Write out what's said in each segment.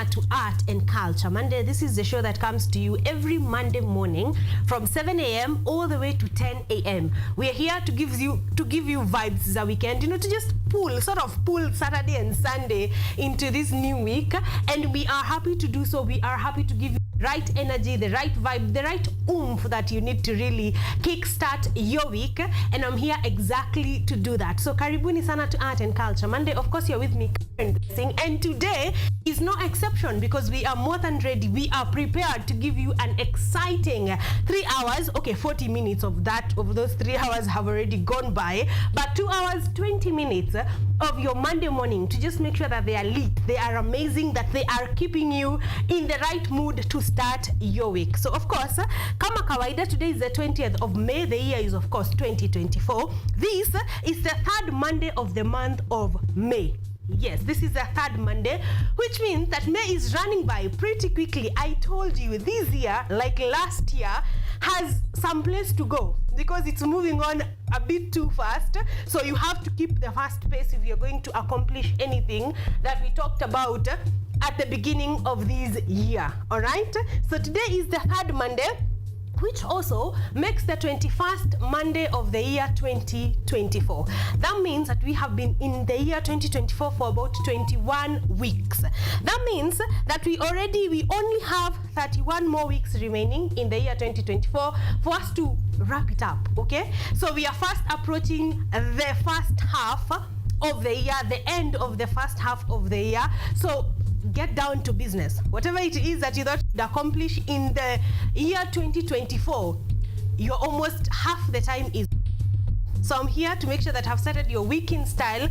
sana to Art and Culture Monday. This is the show that comes to you every Monday morning from 7 a.m. all the way to 10 a.m. We are here to give you vibes the weekend, you know, to just pull Saturday and Sunday into this new week, and we are happy to do so. We are happy to give you right energy, the right vibe, the right oomph that you need to really kickstart your week, and I'm here exactly to do that. So karibuni sana to Art and Culture Monday. Of course, you're with me, Karen, and today is no exception because we are more than ready. We are prepared to give you an exciting 3 hours. Okay, 40 minutes of those 3 hours have already gone by, but 2 hours 20 minutes of your Monday morning to just make sure that they are lit, they are amazing, that they are keeping you in the right mood to start your week. So of course, kama kawaida, today is the 20th of May. The year is of course 2024. This is the third Monday of the month of May. Yes, this is the third Monday, which means that May is running by pretty quickly. I told you this year, like last year, has some place to go because it's moving on a bit too fast. So you have to keep the fast pace if you're going to accomplish anything that we talked about at the beginning of this year. All right, so today is the third Monday, which also makes the 21st Monday of the year 2024. That means that we have been in the year 2024 for about 21 weeks. That means that we only have 31 more weeks remaining in the year 2024 for us to wrap it up, okay? So we are fast approaching the first half of the year, the end of the first half of the year. So get down to business. Whatever it is that you thought you'd accomplish in the year 2024, you're almost half the time is. So I'm here to make sure that I've started your week in style,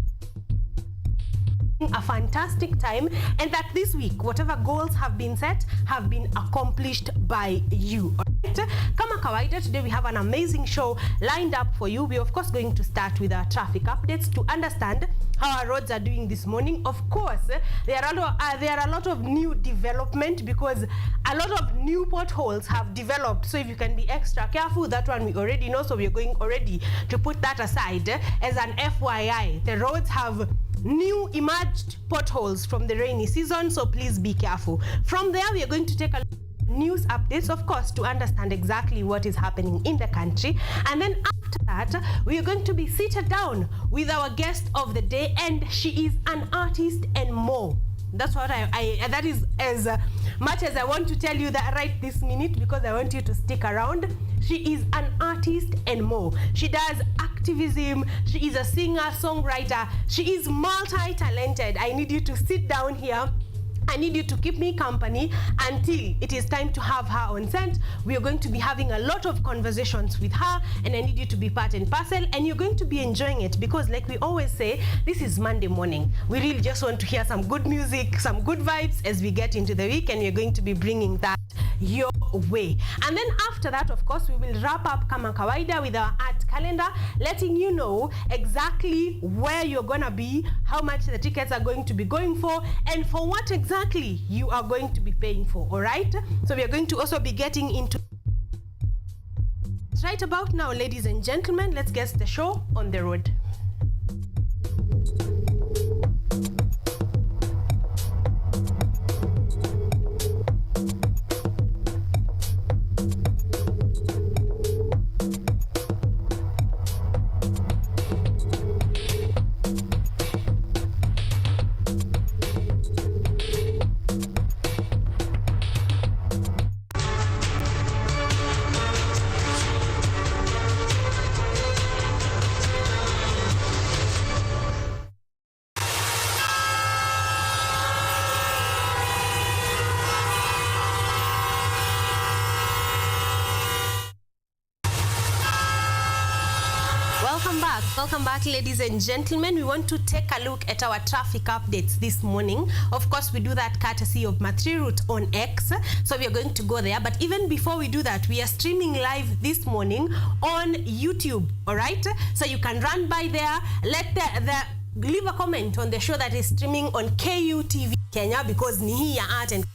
a fantastic time, and that this week, whatever goals have been set, have been accomplished by you. Alright? Kama kawaida, today we have an amazing show lined up for you. We're of course going to start with our traffic updates to understand how our roads are doing this morning. Of course, there are a lot of new development because a lot of new potholes have developed. So if you can be extra careful, that one we already know. So we're going already to put that aside as an FYI. The roads have new emerged potholes from the rainy season, so please be careful. From there, we are going to take a news updates, of course, to understand exactly what is happening in the country, and then after that we are going to be seated down with our guest of the day, and she is an artist and more. That's what that is as much as I want to tell you that right this minute, because I want you to stick around. She is an artist and more. She does activism. She is a singer, songwriter. She is multi-talented. I need you to sit down here. I need you to keep me company until it is time to have her on set. We are going to be having a lot of conversations with her, and I need you to be part and parcel, and you're going to be enjoying it because, like we always say, this is Monday morning. We really just want to hear some good music, some good vibes as we get into the week, and we're going to be bringing that your way. And then after that, of course, we will wrap up kama kawaida with our art calendar, letting you know exactly where you're gonna be, how much the tickets are going to be going for, and for what exactly you are going to be paying for. All right, so we are going to also be getting into right about now. Ladies and gentlemen, let's get the show on the road. Welcome back, ladies and gentlemen. We want to take a look at our traffic updates this morning. Of course, we do that courtesy of Matri Route on X, so we are going to go there. But even before we do that, we are streaming live this morning on YouTube. All right, so you can run by there, leave a comment on the show that is streaming on KUTV Kenya, because ni hii ya Art and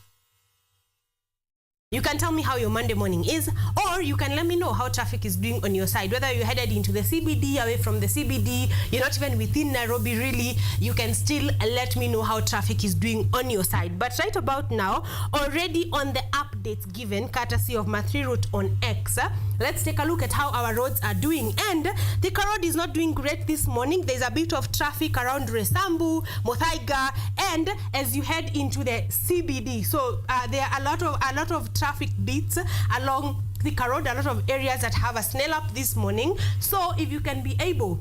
You can tell me how your Monday morning is, or you can let me know how traffic is doing on your side. Whether you're headed into the CBD, away from the CBD, you're not even within Nairobi really, you can still let me know how traffic is doing on your side. But right about now, already on the updates given, courtesy of Mathri Route on X, let's take a look at how our roads are doing. And Thika Road is not doing great this morning. There's a bit of traffic around Resambu, Muthaiga, and as you head into the CBD. So there are a lot of traffic beats along Thika Road, a lot of areas that have a snail up this morning. So if you can be able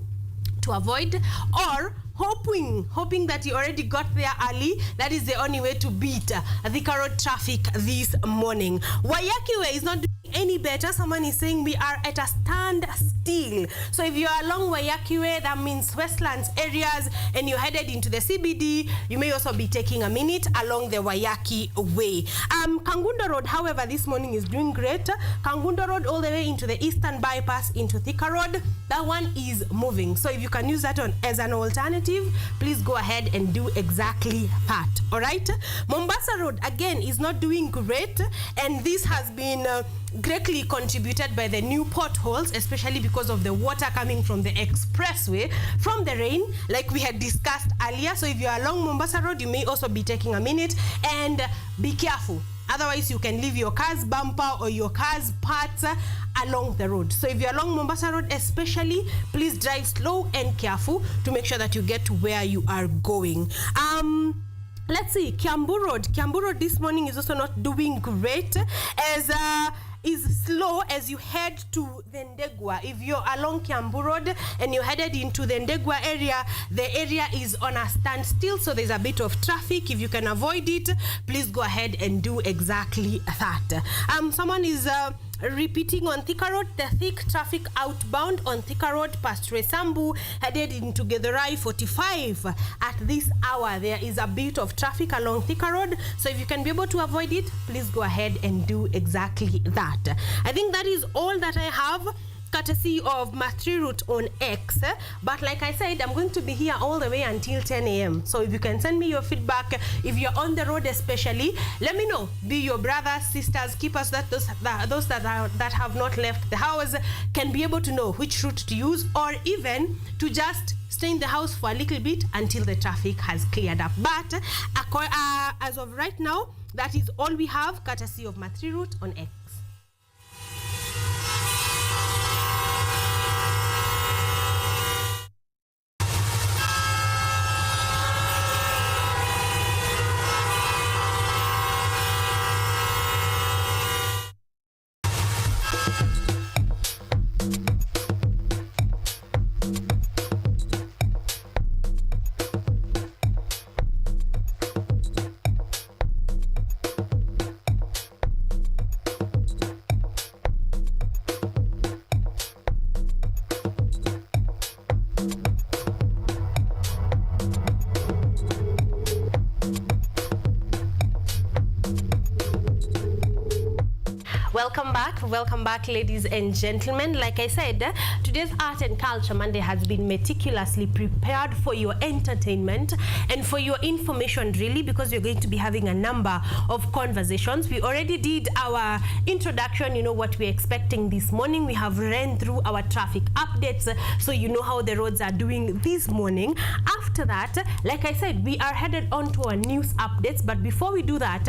to avoid, or hoping that you already got there early, that is the only way to beat Thika Road traffic this morning. Waiyaki Way is not doing any better. Someone is saying we are at a standstill. So if you are along Waiyaki Way, that means Westlands areas, and you're headed into the CBD, you may also be taking a minute along the Waiyaki Way. Kangundo Road, however, this morning is doing great. Kangundo Road all the way into the Eastern Bypass into Thika Road, that one is moving. So if you can use that as an alternative, please go ahead and do exactly that. All right. Mombasa Road again is not doing great, and this has been greatly contributed by the new potholes, especially because of the water coming from the expressway from the rain, like we had discussed earlier. So if you're along Mombasa Road, you may also be taking a minute, and be careful. Otherwise, you can leave your car's bumper or your car's parts along the road. So if you're along Mombasa Road especially, please drive slow and careful to make sure that you get to where you are going. Let's see, Kiambu Road this morning is also not doing great, as is slow as you head to the Ndegwa. If you're along Kiambu Road and you're headed into the Ndegwa area, the area is on a standstill, so there's a bit of traffic. If you can avoid it, please go ahead and do exactly that. Someone is repeating on Thika Road, the thick traffic outbound on Thika Road past Resambu, headed into Githurai 45. At this hour, there is a bit of traffic along Thika Road, so if you can be able to avoid it, please go ahead and do exactly that. I think that is all that I have, courtesy of Mathri Route on X. But like I said, I'm going to be here all the way until 10 a.m. So if you can send me your feedback, if you're on the road especially, let me know. Be your brothers, sisters, keepers, that those that have not left the house can be able to know which route to use, or even to just stay in the house for a little bit until the traffic has cleared up. But as of right now, that is all we have, courtesy of Mathri Route on X. Welcome back, ladies and gentlemen. Like I said, today's Art and Culture Monday has been meticulously prepared for your entertainment and for your information, really, because we're going to be having a number of conversations. We already did our introduction, you know what we're expecting this morning. We have ran through our traffic updates, so you know how the roads are doing this morning. After that, like I said, we are headed on to our news updates. But before we do that,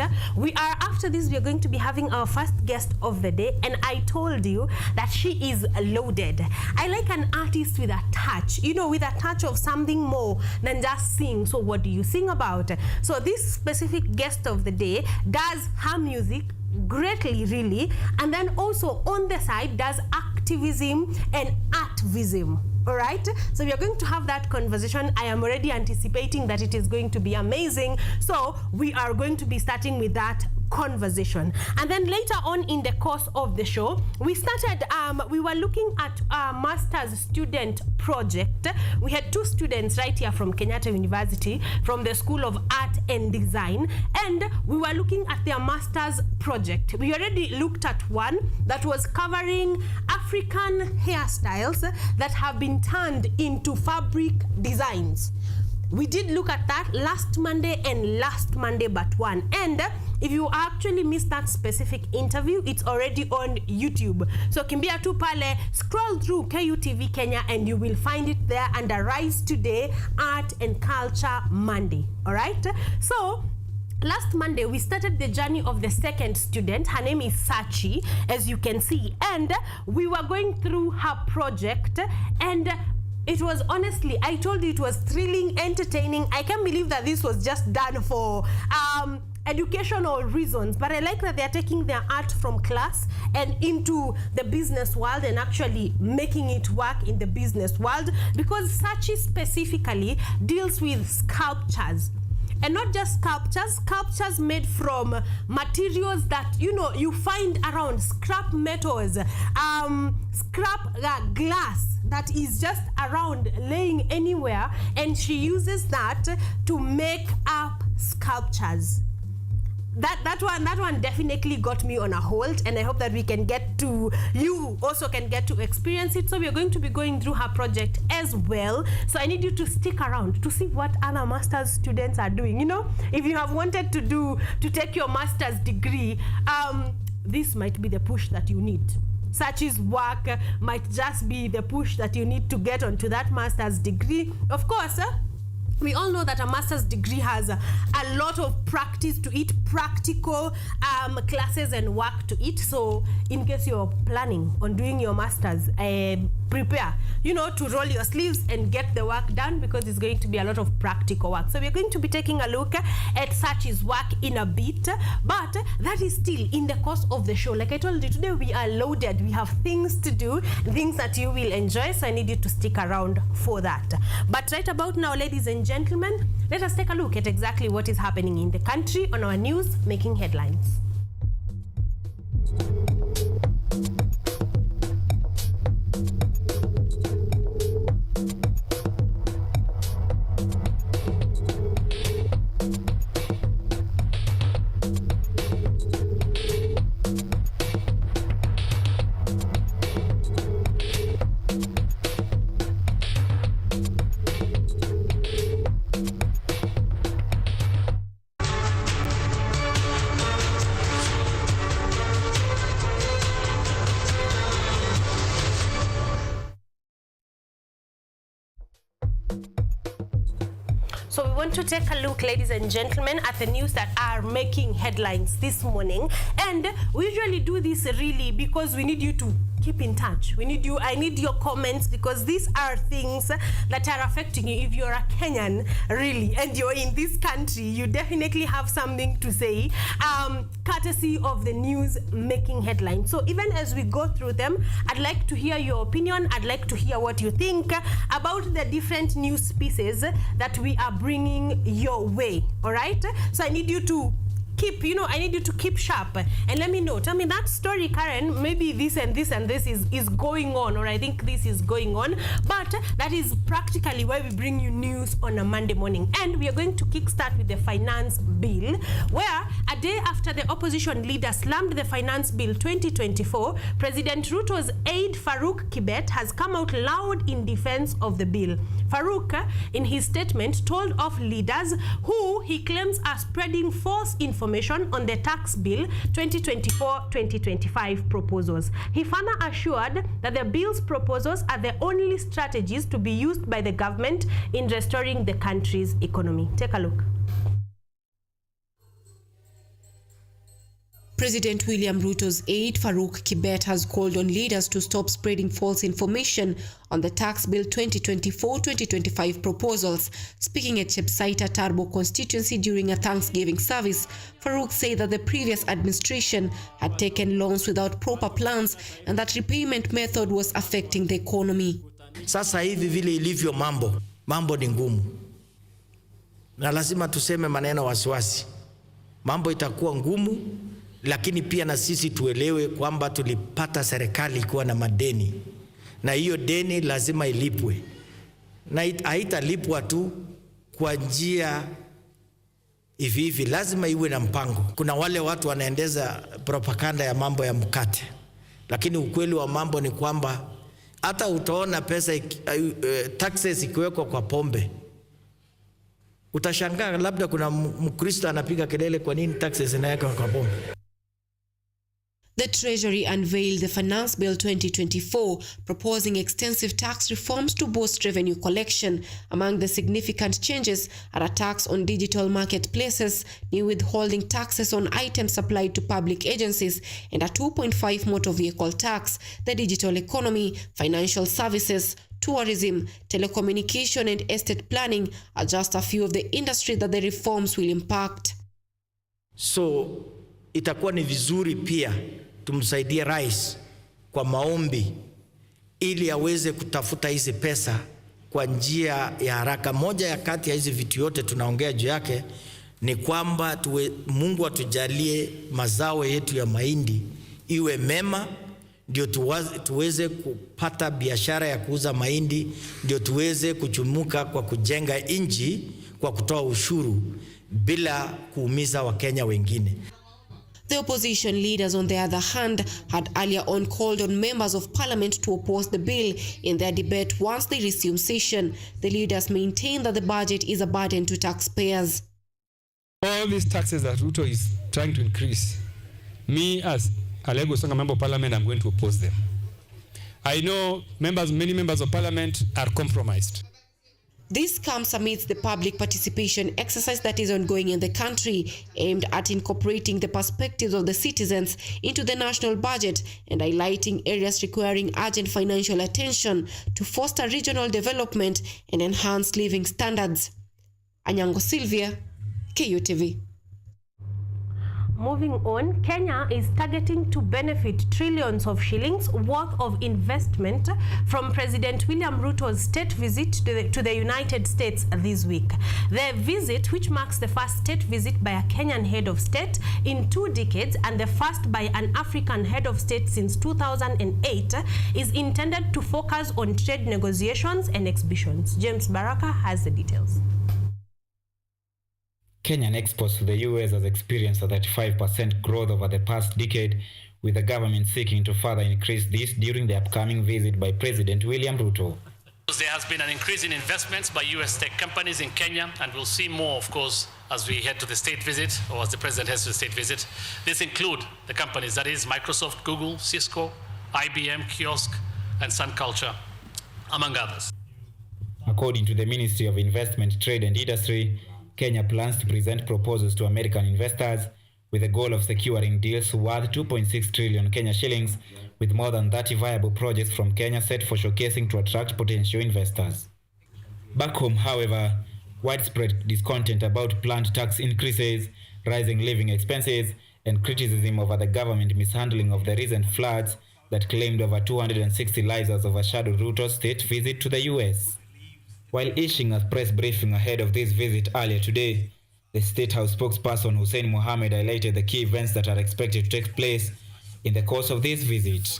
after this, we are going to be having our first guest of the day, and I told you that she is loaded. I like an artist with a touch, you know, with a touch of something more than just sing. So what do you sing about? So this specific guest of the day does her music greatly, really, and then also on the side does activism and artivism. All right, so we are going to have that conversation. I am already anticipating that it is going to be amazing. So we are going to be starting with that conversation, and then later on in the course of the show, we were looking at a master's student project. We had two students right here from Kenyatta University, from the School of Art and Design, and we were looking at their master's project. We already looked at one that was covering African hairstyles that have been turned into fabric designs. we did look at that last Monday and last Monday but one. And if you actually missed that specific interview, it's already on YouTube. So kimbia tu pale, scroll through KUTV Kenya and you will find it there under Rise Today, Art and Culture Monday. All right? So last Monday, we started the journey of the second student. Her name is Sachi, as you can see. And we were going through her project, and it was honestly, I told you it was thrilling, entertaining. I can't believe that this was just done for educational reasons, but I like that they're taking their art from class and into the business world and actually making it work in the business world, because Sachi specifically deals with sculptures. And not just sculptures made from materials that, you know, you find around, scrap metals, scrap glass that is just around laying anywhere, and she uses that to make up sculptures. That one definitely got me on a hold, and I hope that we can get to, you also can get to experience it. So we are going to be going through her project as well. So I need you to stick around to see what other master's students are doing. You know, if you have wanted to take your master's degree, this might be the push that you need. Sachi's work might just be the push that you need to get onto that master's degree. Of course, we all know that a master's degree has a lot of practice to it, practical classes and work to it. So in case you're planning on doing your master's, prepare, you know, to roll your sleeves and get the work done, because it's going to be a lot of practical work. So we're going to be taking a look at Sachi's work in a bit, but that is still in the course of the show. Like I told you, today we are loaded. We have things to do, things that you will enjoy. So I need you to stick around for that. But right about now, ladies and gentlemen, let us take a look at exactly what is happening in the country on our news making headlines. So we want to take a look, ladies and gentlemen, at the news that are making headlines this morning. And we usually do this really because we need you to keep in touch. I need your comments, because these are things that are affecting you. If you're a Kenyan, really, and you're in this country, you definitely have something to say, courtesy of the news making headlines. So even as we go through them, I'd like to hear your opinion. I'd like to hear what you think about the different news pieces that we are bringing your way. All right? So I need you to keep sharp and let me know. Tell me that story, Karen, maybe this and this and this is going on, or I think this is going on. But that is practically why we bring you news on a Monday morning. And we are going to kickstart with the finance bill, where a day after the opposition leader slammed the finance bill 2024, President Ruto's aide Farouk Kibet has come out loud in defense of the bill. Farouk, in his statement, told off leaders who he claims are spreading false information on the tax bill 2024-2025 proposals. He further assured that the bill's proposals are the only strategies to be used by the government in restoring the country's economy. Take a look. President William Ruto's aide Farouk Kibet has called on leaders to stop spreading false information on the tax bill 2024-2025 proposals. Speaking at Chepsaita Tarbo constituency during a Thanksgiving service, Farouk said that the previous administration had taken loans without proper plans and that repayment method was affecting the economy. Sasa hivi vile ilivyo mambo ni ngumu. Na lazima tuseme maneno wasiwasi. Mambo itakuwa ngumu. Lakini pia na sisi tuelewe kwamba tulipata serikali kuwa na madeni, na hiyo deni lazima ilipwe, na haitalipwa tu kwa njia hivi, lazima iwe na mpango. Kuna wale watu wanaendeza propaganda ya mambo ya mkate, lakini ukweli wa mambo ni kwamba hata utaona pesa taxes ikiwekwa kwa pombe, Utashangaa labda kuna Mkristo anapiga kelele kwa nini taxes zinawekwa kwa pombe. The Treasury unveiled the Finance Bill 2024, proposing extensive tax reforms to boost revenue collection. Among the significant changes are a tax on digital marketplaces, new withholding taxes on items supplied to public agencies, and a 2.5 motor vehicle tax. The digital economy, financial services, tourism, telecommunication, and estate planning are just a few of the industries that the reforms will impact. So itakuwa ni vizuri pia tumsaidie rais kwa maombi ili aweze kutafuta hizi pesa kwa njia ya haraka. Moja ya kati ya hizi vitu yote tunaongea juu yake ni kwamba Mungu atujalie mazao yetu ya mahindi iwe mema, ndio tuweze kupata biashara ya kuuza mahindi, ndio tuweze kuchumuka kwa kujenga nchi kwa kutoa ushuru bila kuumiza Wakenya wengine. The opposition leaders, on the other hand, had earlier on called on members of parliament to oppose the bill in their debate once they resume session. The leaders maintain that the budget is a burden to taxpayers. All these taxes that Ruto is trying to increase, me as a Lagos member of parliament, I'm going to oppose them. I know many members of parliament are compromised. This comes amidst the public participation exercise that is ongoing in the country, aimed at incorporating the perspectives of the citizens into the national budget and highlighting areas requiring urgent financial attention to foster regional development and enhance living standards. Anyango Sylvia, KUTV. Moving on, Kenya is targeting to benefit trillions of shillings worth of investment from President William Ruto's state visit to the United States this week. The visit, which marks the first state visit by a Kenyan head of state in 2 decades and the first by an African head of state since 2008, is intended to focus on trade negotiations and exhibitions. James Baraka has the details. Kenyan exports to the US has experienced a 35% growth over the past decade, with the government seeking to further increase this during the upcoming visit by President William Ruto. There has been an increase in investments by US tech companies in Kenya, and we'll see more, of course, as we head to the state visit, or as the president heads to the state visit. This include the companies, that is Microsoft, Google, Cisco, IBM, Kiosk, and Sun Culture, among others. According to the Ministry of Investment, Trade and Industry, Kenya plans to present proposals to American investors with the goal of securing deals worth 2.6 trillion Kenya shillings, with more than 30 viable projects from Kenya set for showcasing to attract potential investors. Back home, however, widespread discontent about planned tax increases, rising living expenses, and criticism over the government mishandling of the recent floods that claimed over 260 lives has overshadowed Ruto's state visit to the US. While issuing a press briefing ahead of this visit earlier today, the State House spokesperson Hussein Mohammed highlighted the key events that are expected to take place in the course of this visit.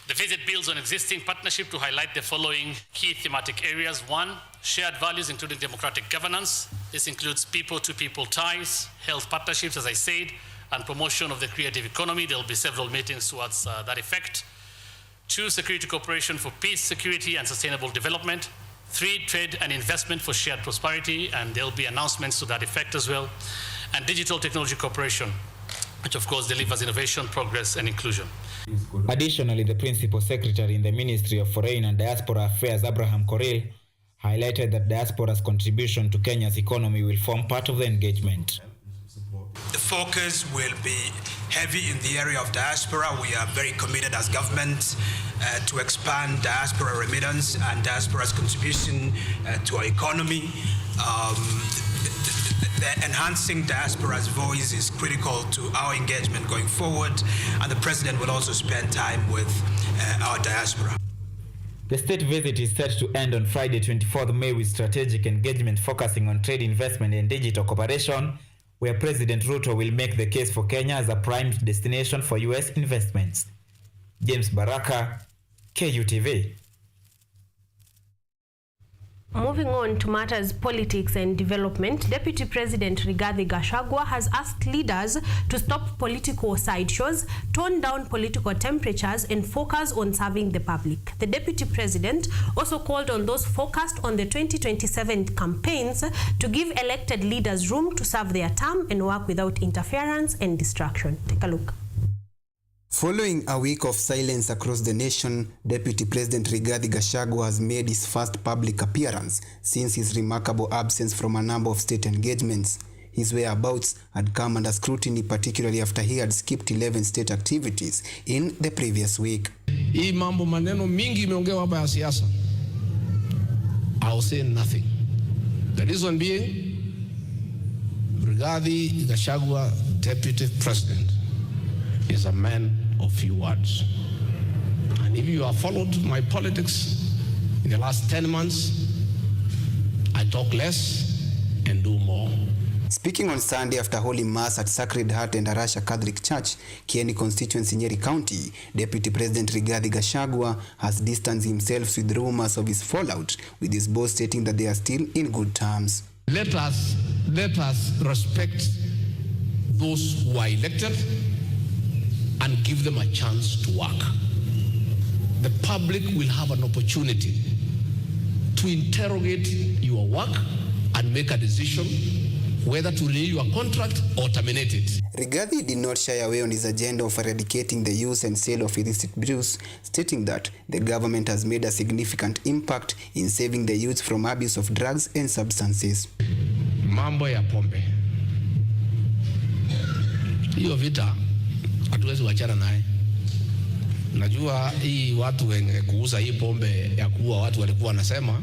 The visit builds on existing partnership to highlight the following key thematic areas. 1, shared values including democratic governance. This includes people-to-people ties, health partnerships, as I said, and promotion of the creative economy. There will be several meetings towards that effect. 2, security cooperation for peace, security, and sustainable development. 3, trade and investment for shared prosperity, and there will be announcements to that effect as well. And digital technology cooperation, which of course delivers innovation, progress, and inclusion. Additionally, the Principal Secretary in the Ministry of Foreign and Diaspora Affairs, Abraham Koril, highlighted that diaspora's contribution to Kenya's economy will form part of the engagement. The focus will be heavy in the area of diaspora. We are very committed as government to expand diaspora remittance and diaspora's contribution to our economy. Enhancing diaspora's voice is critical to our engagement going forward, and the President will also spend time with our diaspora. The state visit is set to end on Friday, 24th May, with strategic engagement focusing on trade, investment, and digital cooperation, where President Ruto will make the case for Kenya as a prime destination for US investments. James Baraka, KUTV. Moving on to matters politics and development, Deputy President Rigathi Gachagua has asked leaders to stop political sideshows, tone down political temperatures, and focus on serving the public. The Deputy President also called on those focused on the 2027 campaigns to give elected leaders room to serve their term and work without interference and distraction. Take a look. Following a week of silence across the nation, Deputy President Rigathi Gachagua has made his first public appearance since his remarkable absence from a number of state engagements. His whereabouts had come under scrutiny, particularly after he had skipped 11 state activities in the previous week. Hii mambo maneno mingi imeongewa hapa ya siasa. I'll say nothing. The reason being, Rigathi Gachagua, Deputy President, is a man of few words. And if you have followed my politics in the last 10 months, I talk less and do more. Speaking on Sunday after Holy Mass at Sacred Heart and Arasha Catholic Church, Kieni constituency, Nyeri County, Deputy President Rigathi Gachagua has distanced himself with rumors of his fallout with his boss, stating that they are still in good terms. Let us respect those who are elected and give them a chance to work. The public will have an opportunity to interrogate your work and make a decision whether to renew your contract or terminate it. Rigathi did not shy away on his agenda of eradicating the use and sale of illicit brews, stating that the government has made a significant impact in saving the youth from abuse of drugs and substances. Mambo ya pombe. Hiyo vita hatuwezi wachana naye. Najua hii watu wenye kuuza hii pombe ya kuua watu walikuwa wanasema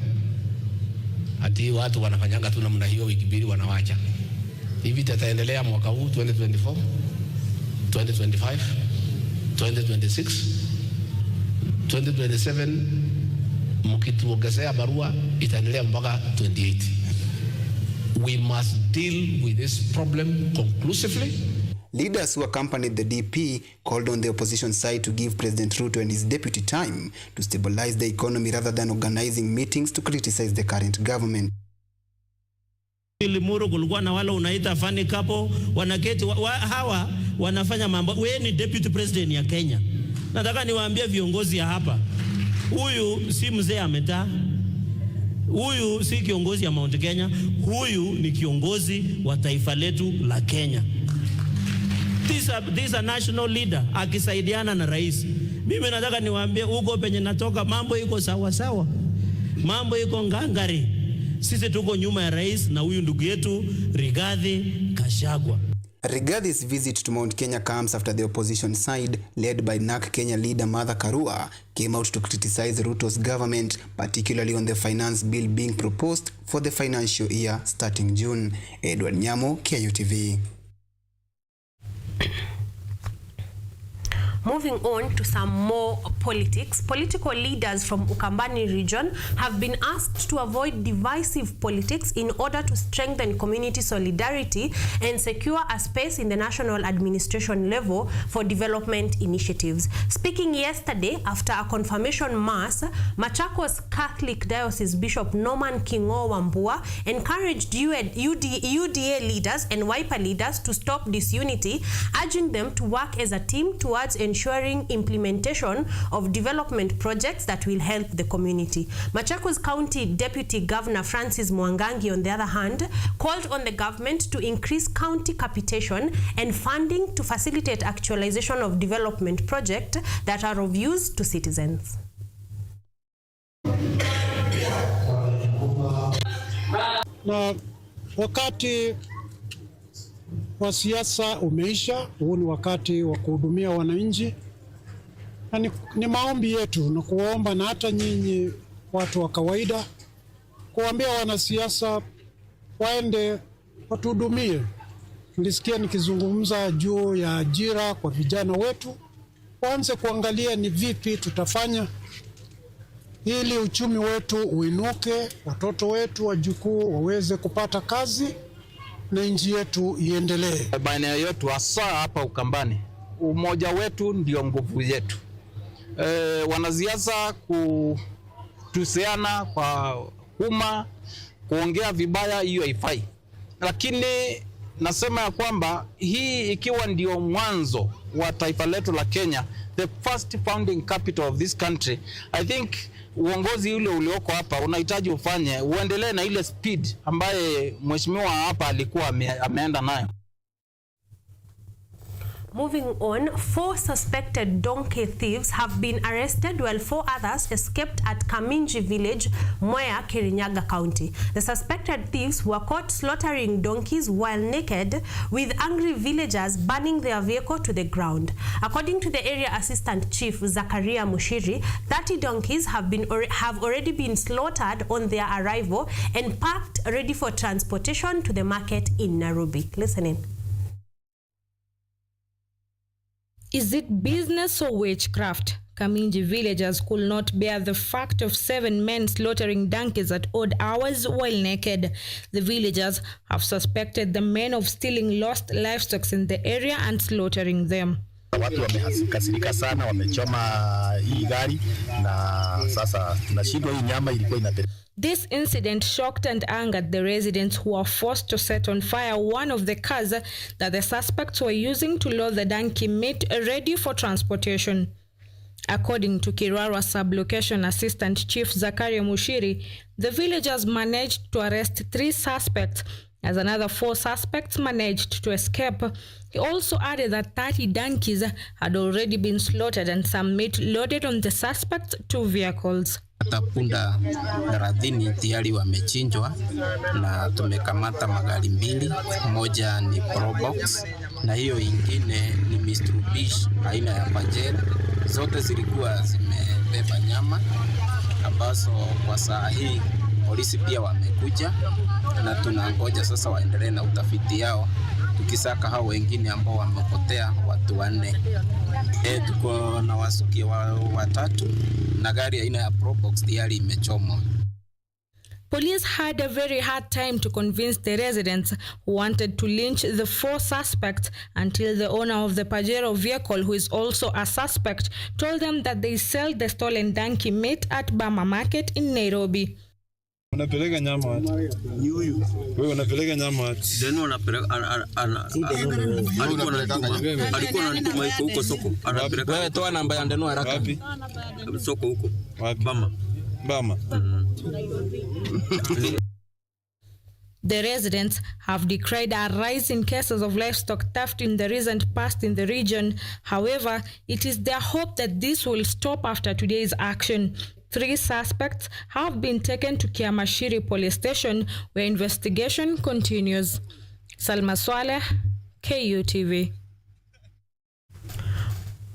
ati watu wanafanyanga tu namna hiyo, wiki mbili wanawacha. Hivi tataendelea mwaka huu 2024, 2025, 2026, 2027, mkituongezea barua itaendelea mpaka 28. We must deal with this problem conclusively. Leaders who accompanied the DP called on the opposition side to give President Ruto and his deputy time to stabilize the economy rather than organizing meetings to criticize the current government. Limuru kulikuwa na wale unaita funny couple, wanaketi hawa wanafanya mambo. Wewe ni deputy president ya Kenya. Nataka niwaambie viongozi ya hapa, huyu si mzee ametaa. Huyu si kiongozi ya Mount Kenya, huyu ni kiongozi wa taifa letu la Kenya. This a national leader akisaidiana na rais. Mimi nataka niwaambie huko penye natoka mambo iko sawa sawa. Mambo iko ngangari. Sisi tuko nyuma ya rais na huyu ndugu yetu Rigathi Gachagua. Rigathi's visit to Mount Kenya comes after the opposition side, led by NARC Kenya leader Martha Karua, came out to criticize Ruto's government, particularly on the finance bill being proposed for the financial year starting June. Edward Nyamo, KUTV. Moving on to some more politics, political leaders from Ukambani region have been asked to avoid divisive politics in order to strengthen community solidarity and secure a space in the national administration level for development initiatives. Speaking yesterday after a confirmation mass, Machakos Catholic Diocese Bishop Norman Kingo Wambua encouraged UDA leaders and Wiper leaders to stop disunity, urging them to work as a team towards ensuring implementation of development projects that will help the community. Machakos County Deputy Governor Francis Mwangangi, on the other hand, called on the government to increase county capitation and funding to facilitate actualization of development projects that are of use to citizens. Na wakati wa siasa umeisha, huu ni wakati wa kuhudumia wananchi. Na ni maombi yetu na kuwaomba na hata nyinyi watu wa kawaida kuambia wanasiasa waende watuhudumie. Nilisikia nikizungumza juu ya ajira kwa vijana wetu, waanze kuangalia ni vipi tutafanya ili uchumi wetu uinuke, watoto wetu wajukuu waweze kupata kazi na nchi yetu iendelee. Maeneo yetu hasa hapa Ukambani, umoja wetu ndio nguvu yetu. Wanasiasa kutusiana kwa umma, kuongea vibaya, hiyo haifai. Lakini nasema ya kwamba hii ikiwa ndio mwanzo wa taifa letu la Kenya, the first founding capital of this country, I think uongozi ule ulioko hapa unahitaji uendelee na ile speed ambaye mheshimiwa hapa alikuwa ameenda nayo. Moving on, 4 suspected donkey thieves have been arrested while 4 others escaped at Kaminji village, Mwea, Kirinyaga County. The suspected thieves were caught slaughtering donkeys while naked, with angry villagers burning their vehicle to the ground. According to the area assistant chief Zakaria Mushiri, 30 donkeys have already been slaughtered on their arrival and packed ready for transportation to the market in Nairobi. Listen in. Is it business or witchcraft? Kaminji villagers could not bear the fact of 7 men slaughtering donkeys at odd hours while naked. The villagers have suspected the men of stealing lost livestock in the area and slaughtering them. Watu wamekasirika sana, wamechoma hii gari na sasa tunashindwa hii nyama ilikuwa inapeleka. This incident shocked and angered the residents who were forced to set on fire one of the cars that the suspects were using to load the donkey meat ready for transportation. According to Kirara Sub-Location Assistant Chief Zakaria Mushiri, the villagers managed to arrest 3 suspects as another 4 suspects managed to escape. He also added that 30 donkeys had already been slaughtered and some meat loaded on the suspects' 2 vehicles. Punda 30 tayari wamechinjwa na tumekamata magari 2, moja ni Probox na hiyo ingine ni Mitsubishi aina ya Pajero. Zote zilikuwa zimebeba nyama ambazo kwa saa hii polisi pia wamekuja na tunangoja sasa waendelee na utafiti yao tukisaka hao wengine ambao wamepotea watu 4. Tuko na wasuki watatu na gari aina ya Probox tayari imechomwa. Police had a very hard time to convince the residents who wanted to lynch the 4 suspects until the owner of the Pajero vehicle, who is also a suspect, told them that they sell the stolen donkey meat at Bama Market in Nairobi. Unapeleka nyama wapi? Ni huyu. Wewe unapeleka nyama wapi? Deno unapeleka alikuwa anatuma iko huko soko. Anapeleka. Wewe toa namba ya Deno haraka. Wapi? Soko huko. Wapi? Bama. The residents have decried a rise in cases of livestock theft in the recent past in the region. However, it is their hope that this will stop after today's action. 3 suspects have been taken to Kiamashiri police station where investigation continues. Salma Swaleh, KUTV.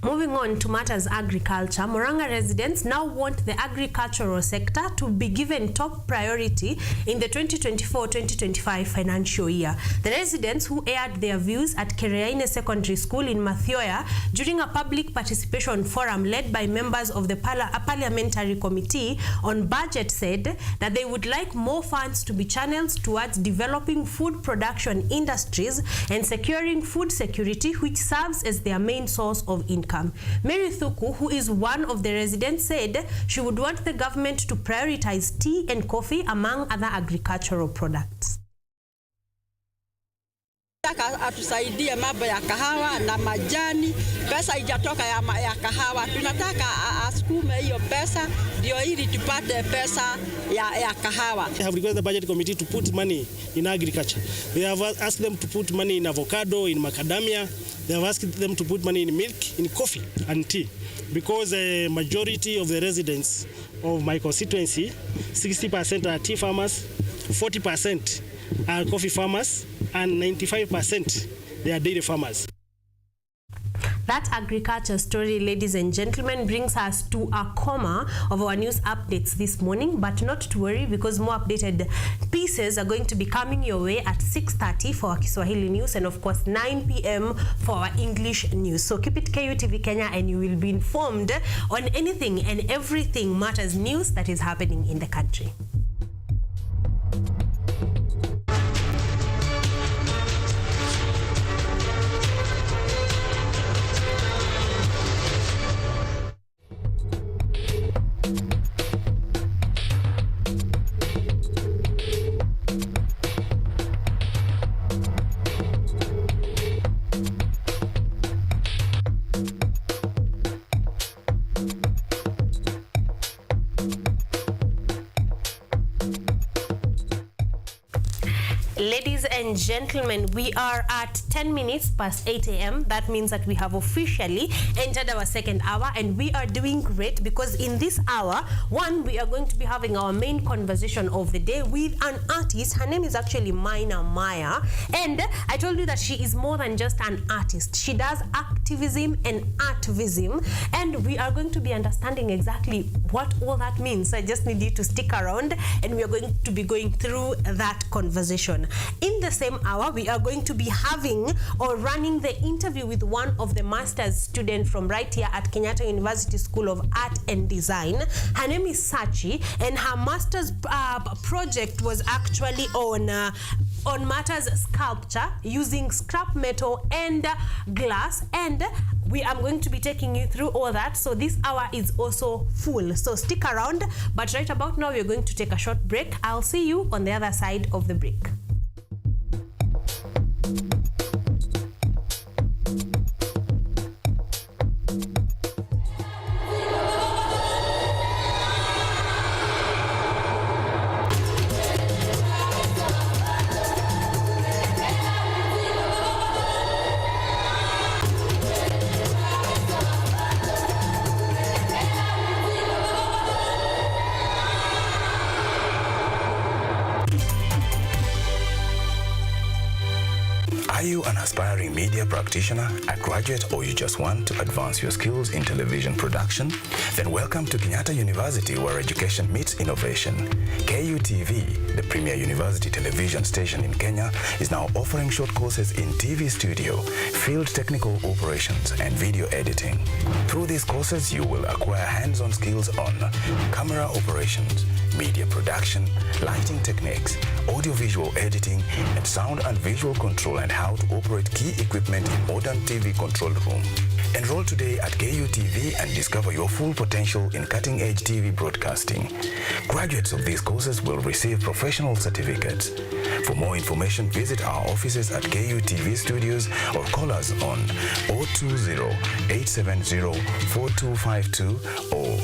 Moving on to matters agriculture, Murang'a residents now want the agricultural sector to be given top priority in the 2024-2025 financial year. The residents who aired their views at Kereaine Secondary School in Mathioya during a public participation forum led by members of the Parliamentary Committee on Budget said that they would like more funds to be channeled towards developing food production industries and securing food security, which serves as their main source of income. Mary Thuku, who is one of the residents, said she would want the government to prioritize tea and coffee among other agricultural products. Atusaidie mambo ya kahawa na majani, pesa haijatoka ya kahawa. Tunataka asukume hiyo pesa ndio ili tupate pesa ya kahawa. They have requested the budget committee to put money in agriculture. They have asked them to put money in avocado, in macadamia. They have asked them to put money in milk, in coffee and tea, because a majority of the residents of my constituency, 60% are tea farmers, 40% are coffee farmers, and 95% they are dairy farmers. That agriculture story, ladies and gentlemen, brings us to a comma of our news updates this morning, but not to worry, because more updated pieces are going to be coming your way at 6:30 for our Kiswahili news and of course 9 p.m. for our English news. So keep it KUTV Kenya and you will be informed on anything and everything matters news that is happening in the country. Ladies and gentlemen, we are at 10 minutes past 8 a.m. That means that we have officially entered our second hour, and we are doing great because in this hour, we are going to be having our main conversation of the day with an artist. Her name is actually Maina Maya, and I told you that she is more than just an artist. She does activism and artivism, and we are going to be understanding exactly what all that means. I just need you to stick around, and we are going to be going through that conversation. In the same hour, we are going to be having or running the interview with one of the master's students from right here at Kenyatta University School of Art and Design. Her name is Sachi, and her master's project was actually on matters sculpture using scrap metal and glass, and I'm going to be taking you through all that. So this hour is also full, so stick around. But right about now, we're going to take a short break. I'll see you on the other side of the break. Are you an aspiring media practitioner, a graduate, or you just want to advance your skills in television production? Then welcome to Kenyatta University, where education meets innovation. KUTV, the premier university television station in Kenya, is now offering short courses in TV studio, field technical operations, and video editing. Through these courses, you will acquire hands-on skills on camera operations, media production, lighting techniques, audiovisual editing, and sound and visual control, and how to operate key equipment in modern TV control room. Enroll today at KUTV and discover your full potential in cutting-edge TV broadcasting. Graduates of these courses will receive professional certificates. For more information, visit our offices at KUTV Studios or call us on 020-870-4252 or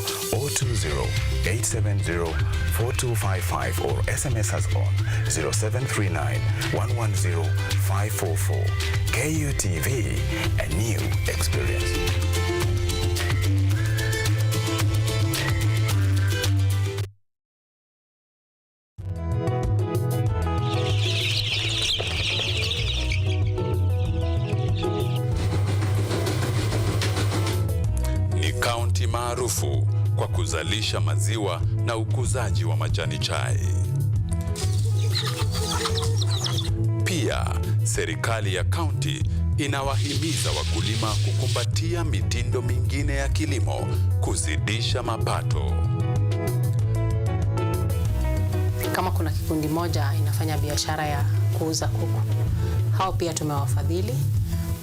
020-870-4255 or SMS us on 0739-110-544. KUTV, a new experience. Ni kaunti maarufu kwa kuzalisha maziwa na ukuzaji wa majani chai. Pia, serikali ya kaunti inawahimiza wakulima kukumbatia mitindo mingine ya kilimo kuzidisha mapato. Kama kuna kikundi moja inafanya biashara ya kuuza kuku, hao pia tumewafadhili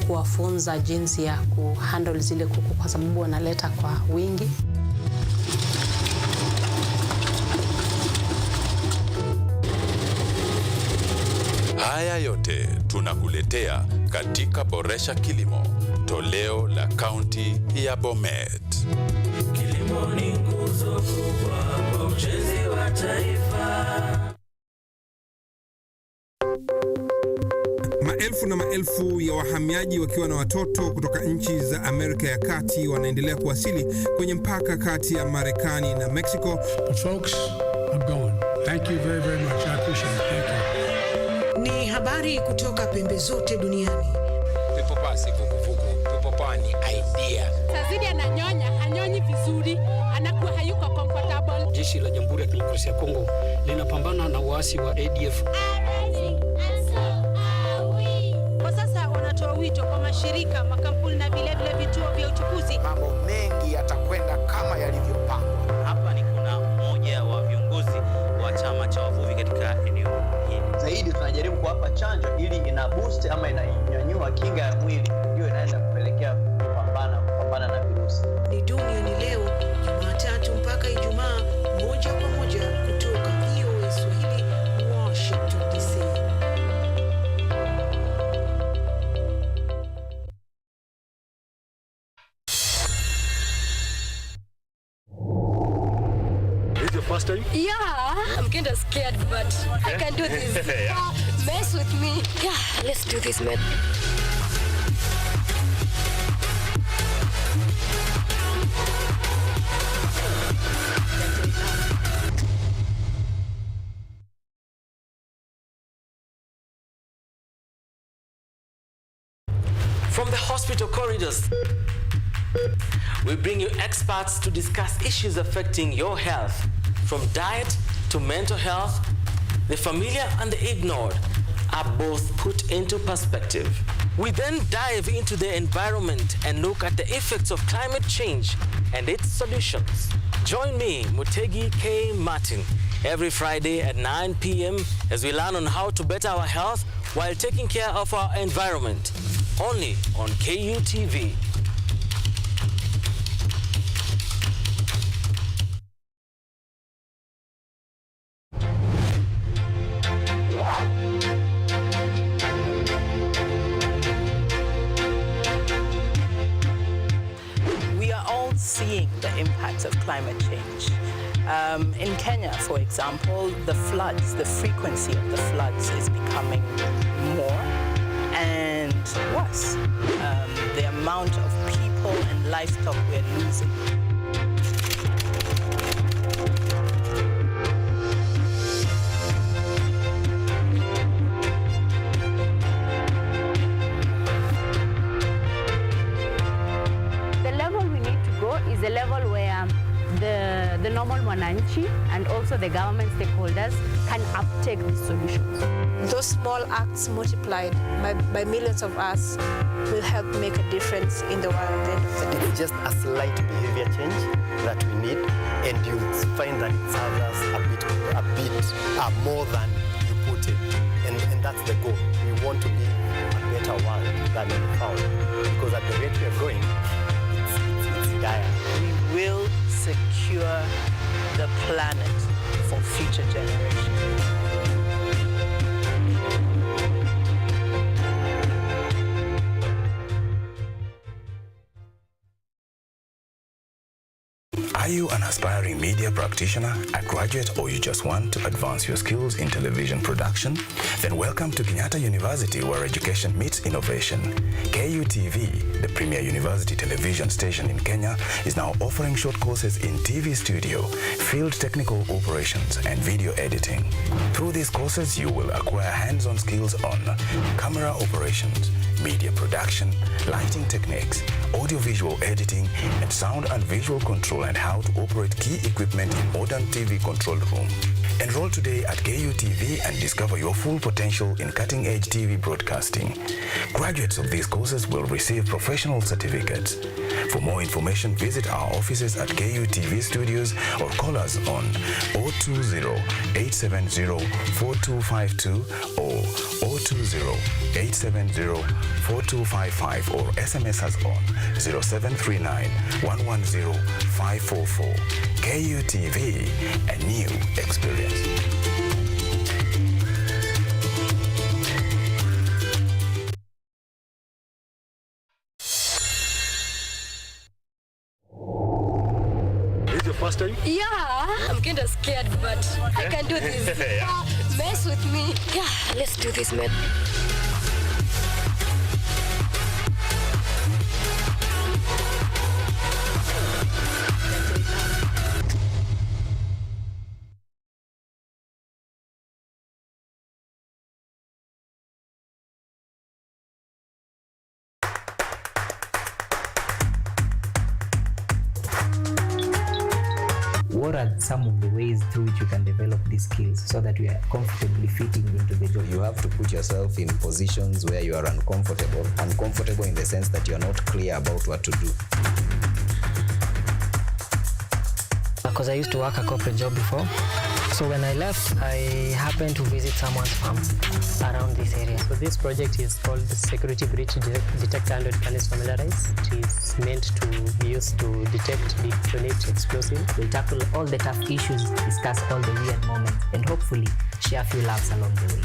kuwafunza jinsi ya kuhandle zile kuku, kwa sababu wanaleta kwa wingi. Haya yote tunakuletea katika Boresha Kilimo, toleo la kaunti ya Bomet. Kilimo ni nguzo kubwa kwa ujenzi wa taifa. Maelfu na maelfu ya wahamiaji wakiwa na watoto kutoka nchi za Amerika ya Kati wanaendelea kuwasili kwenye mpaka kati ya Marekani na Mexico. Folks, I'm going. Thank you very, very much. I appreciate it. Thank you. Ni habari kutoka pembe zote duniani. Pepo pasi vuguvugu, pepo pani idea. Tazidi ananyonya, hanyonyi vizuri, anakuwa hayuko comfortable. Jeshi la Jamhuri ya Kidemokrasia ya Kongo linapambana na waasi wa ADF. Kwa sasa wanatoa wito kwa mashirika, makampuni na vile vituo vya uchukuzi. Mambo mengi yatakwenda kama yalivyopangwa. Hapa ni kuna mmoja wa viongozi wa chama cha wavuvi katika eneo hili. Zaidi tunajaribu kuwapa chanjo ili ina boost ama inanyanyua kinga ya mwili, hiyo inaenda kupelekea kupambana na virusi. Ni duniani leo, Jumatatu mpaka Ijumaa, moja kwa moja kutoka VOA Swahili, Washington DC. Is it your first time? Yeah, I'm kind of scared, but I can do this. Mess with me. Yeah, let's do this, man. From the hospital corridors, we bring you experts to discuss issues affecting your health, from diet to mental health. The familiar and the ignored are both put into perspective. We then dive into the environment and look at the effects of climate change and its solutions. Join me, Mutegi K. Martin, every Friday at 9 p.m. as we learn on how to better our health while taking care of our environment. Only on KUTV. We are all seeing the impacts of climate change. In Kenya, for example, the floods, the frequency of the floods is becoming more and worse. The amount of people and livestock we're losing. The level we need to go is a level where the normal mwananchi and also the government stakeholders can uptake the solutions. Those small acts multiplied by millions of us will help make a difference in the world at the end of the day. It's just a slight behavior change that we need, and you'll find that it serves us a bit more than you put in. And that's the goal. We want to live a better world than we found. Because at the rate we are going, it's dire. We will secure the planet for future generations. Are you an aspiring media practitioner, a graduate, or you just want to advance your skills in television production? Then welcome to Kenyatta University, where education meets innovation. KUTV, the premier university television station in Kenya, is now offering short courses in TV studio, field technical operations, and video editing. Through these courses, you will acquire hands-on skills on camera operations, media production, lighting techniques, audiovisual editing, and sound and visual control, and how to operate key equipment in modern TV control room. Enroll today at KUTV and discover your full potential in cutting-edge TV broadcasting. Graduates of these courses will receive professional certificates. For more information, visit our offices at KUTV Studios or call us on 020-870-4252 or 020-870-4255 or SMS us on 0739-110-544. KUTV, a new experience. Is your first time? Yeah, I'm kind of scared, but I can do this. Yeah. Mess with me. Yeah, let's do this, man. What are some of the ways through which you can develop these skills so that you are comfortably fitting into the job? You have to put yourself in positions where you are uncomfortable in the sense that you're not clear about what to do. Because I used to work a corporate job before. So when I left, I happened to visit someone's farm around this area. So this project is called Security Breach Detector and Readiness Familiarize. It is meant to be used to detect, detonate explosive. We'll tackle all the tough issues, discuss all the weird moments, and hopefully share a few laughs along the way.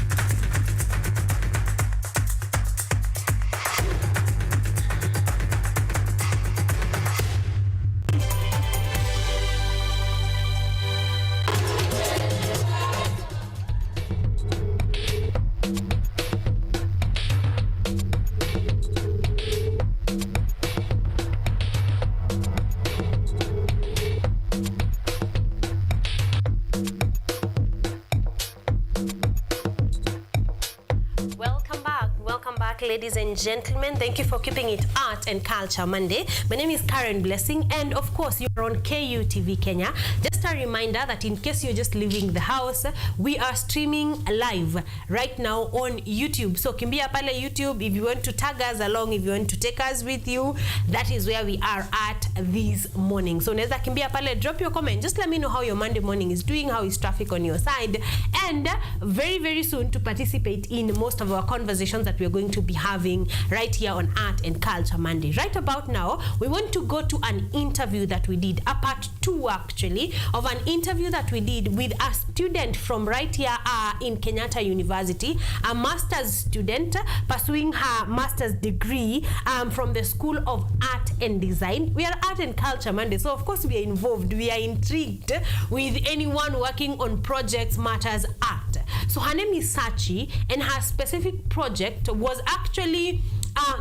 ladies and gentlemen. Thank you for keeping it Art and Culture Monday. My name is Karen Blessing, and of course, you're on KUTV Kenya. Just a reminder that in case you're just leaving the house, we are streaming live right now on YouTube. So kimbia pale YouTube if you want to tag us along, if you want to take us with you, that is where we are at this morning. So unaweza kimbia pale, drop your comment. Just let me know how your Monday morning is doing, how is traffic on your side, and very, very soon to participate in most of our conversations that we're going to be having right here on Art and Culture Monday. Right about now, we want to go to an interview that we did, a part 2 actually, of an interview that we did with a student from right here in Kenyatta University, a master's student pursuing her master's degree from the School of Art and Design. We are Art and Culture Monday, so of course we are involved, we are intrigued with anyone working on projects matters art. So her name is Sachi, and her specific project was actually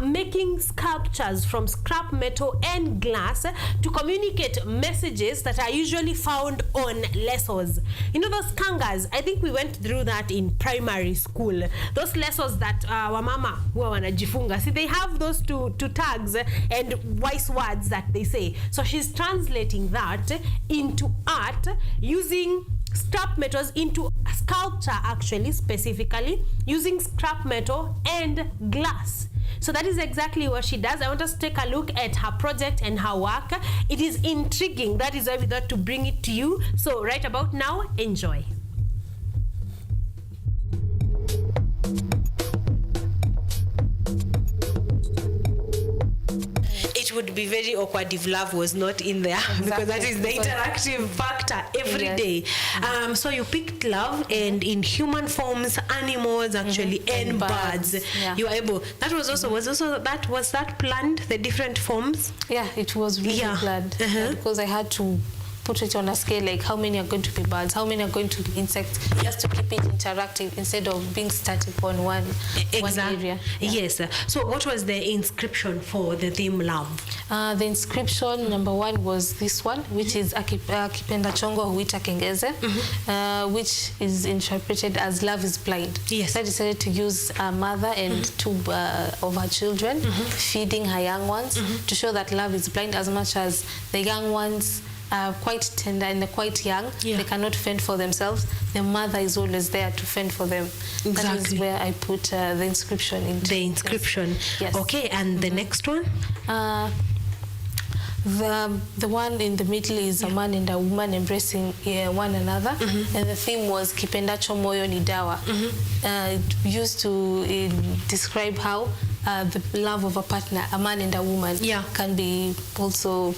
making sculptures from scrap metal and glass to communicate messages that are usually found on lesos. You know those kangas? I think we went through that in primary school. Those lesos that wamama huwa wanajifunga. See, they have those two tags and wise words that they say. So she's translating that into art using scrap metals, into sculpture actually, specifically using scrap metal and glass. So that is exactly what she does. I want us to take a look at her project and her work. It is intriguing. That is why we thought to bring it to you. So right about now, enjoy. It would be very awkward if love was not in there, because that is the interactive factor every day. So you picked love, and in human forms, animals actually, and birds. You were able. That was also was that planned, the different forms? Yeah, it was really planned because I had to put it on a scale, like how many are going to be birds, how many are going to be insects, just to keep it interactive instead of being static on one area. Yes. So what was the inscription for the theme love? The inscription number 1 was this one, which is Kipenda Chongo Huita Kengeze, which is interpreted as love is blind. Yes. I decided to use a mother and 2 of her children feeding her young ones to show that love is blind, as much as the young ones are quite tender and they're quite young. They cannot fend for themselves. The mother is always there to fend for them. Exactly. That is where I put the inscription into. The inscription. Yes. Okay, and the next one? The one in the middle is a man and a woman embracing one another, and the theme was Kipendacho Moyo ni Dawa. It used to describe how the love of a partner, a man and a woman, can be also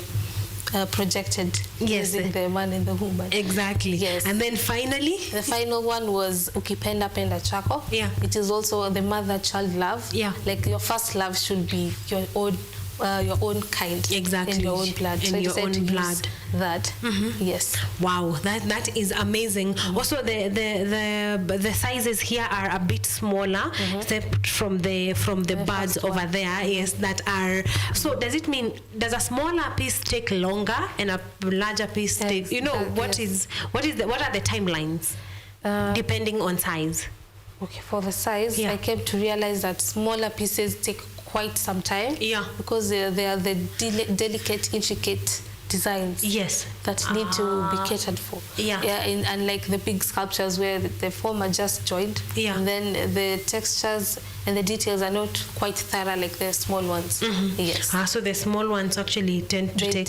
projected using the man and the woman. Exactly. Yes. And then finally, the final one was Ukipenda Penda Chako. It is also the mother-child love. Like your first love should be your own kind. Exactly. In your own blood. In so your own blood. That. Yes. Wow, that is amazing. Also, the sizes here are a bit smaller, except from the birds over there. Yes, that are. So does it mean, does a smaller piece take longer and a larger piece take? You know, what are the timelines depending on size? Okay, for the size, I came to realize that smaller pieces take quite some time. Because they are the delicate, intricate designs that need to be catered for. And like the big sculptures where the form are just joined, and then the textures and the details are not quite thorough like the small ones. Yes. So the small ones actually tend to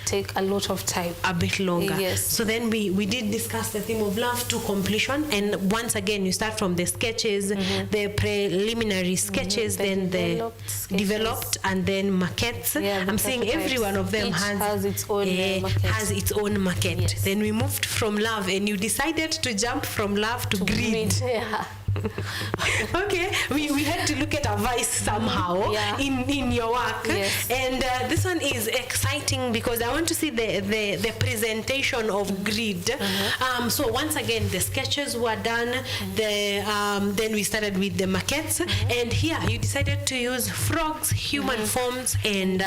take a lot of time. A bit longer. Yes. So then we did discuss the theme of love to completion, and once again you start from the sketches, the preliminary sketches, then the developed, and then maquettes. I'm seeing every one of them has its own maquette. Then we moved from love, and you decided to jump from love to grid. Okay, we had to look at a vice somehow in your work. And this one is exciting because I want to see the presentation of grid. So once again, the sketches were done. Then we started with the maquettes, and here you decided to use frogs, human forms, and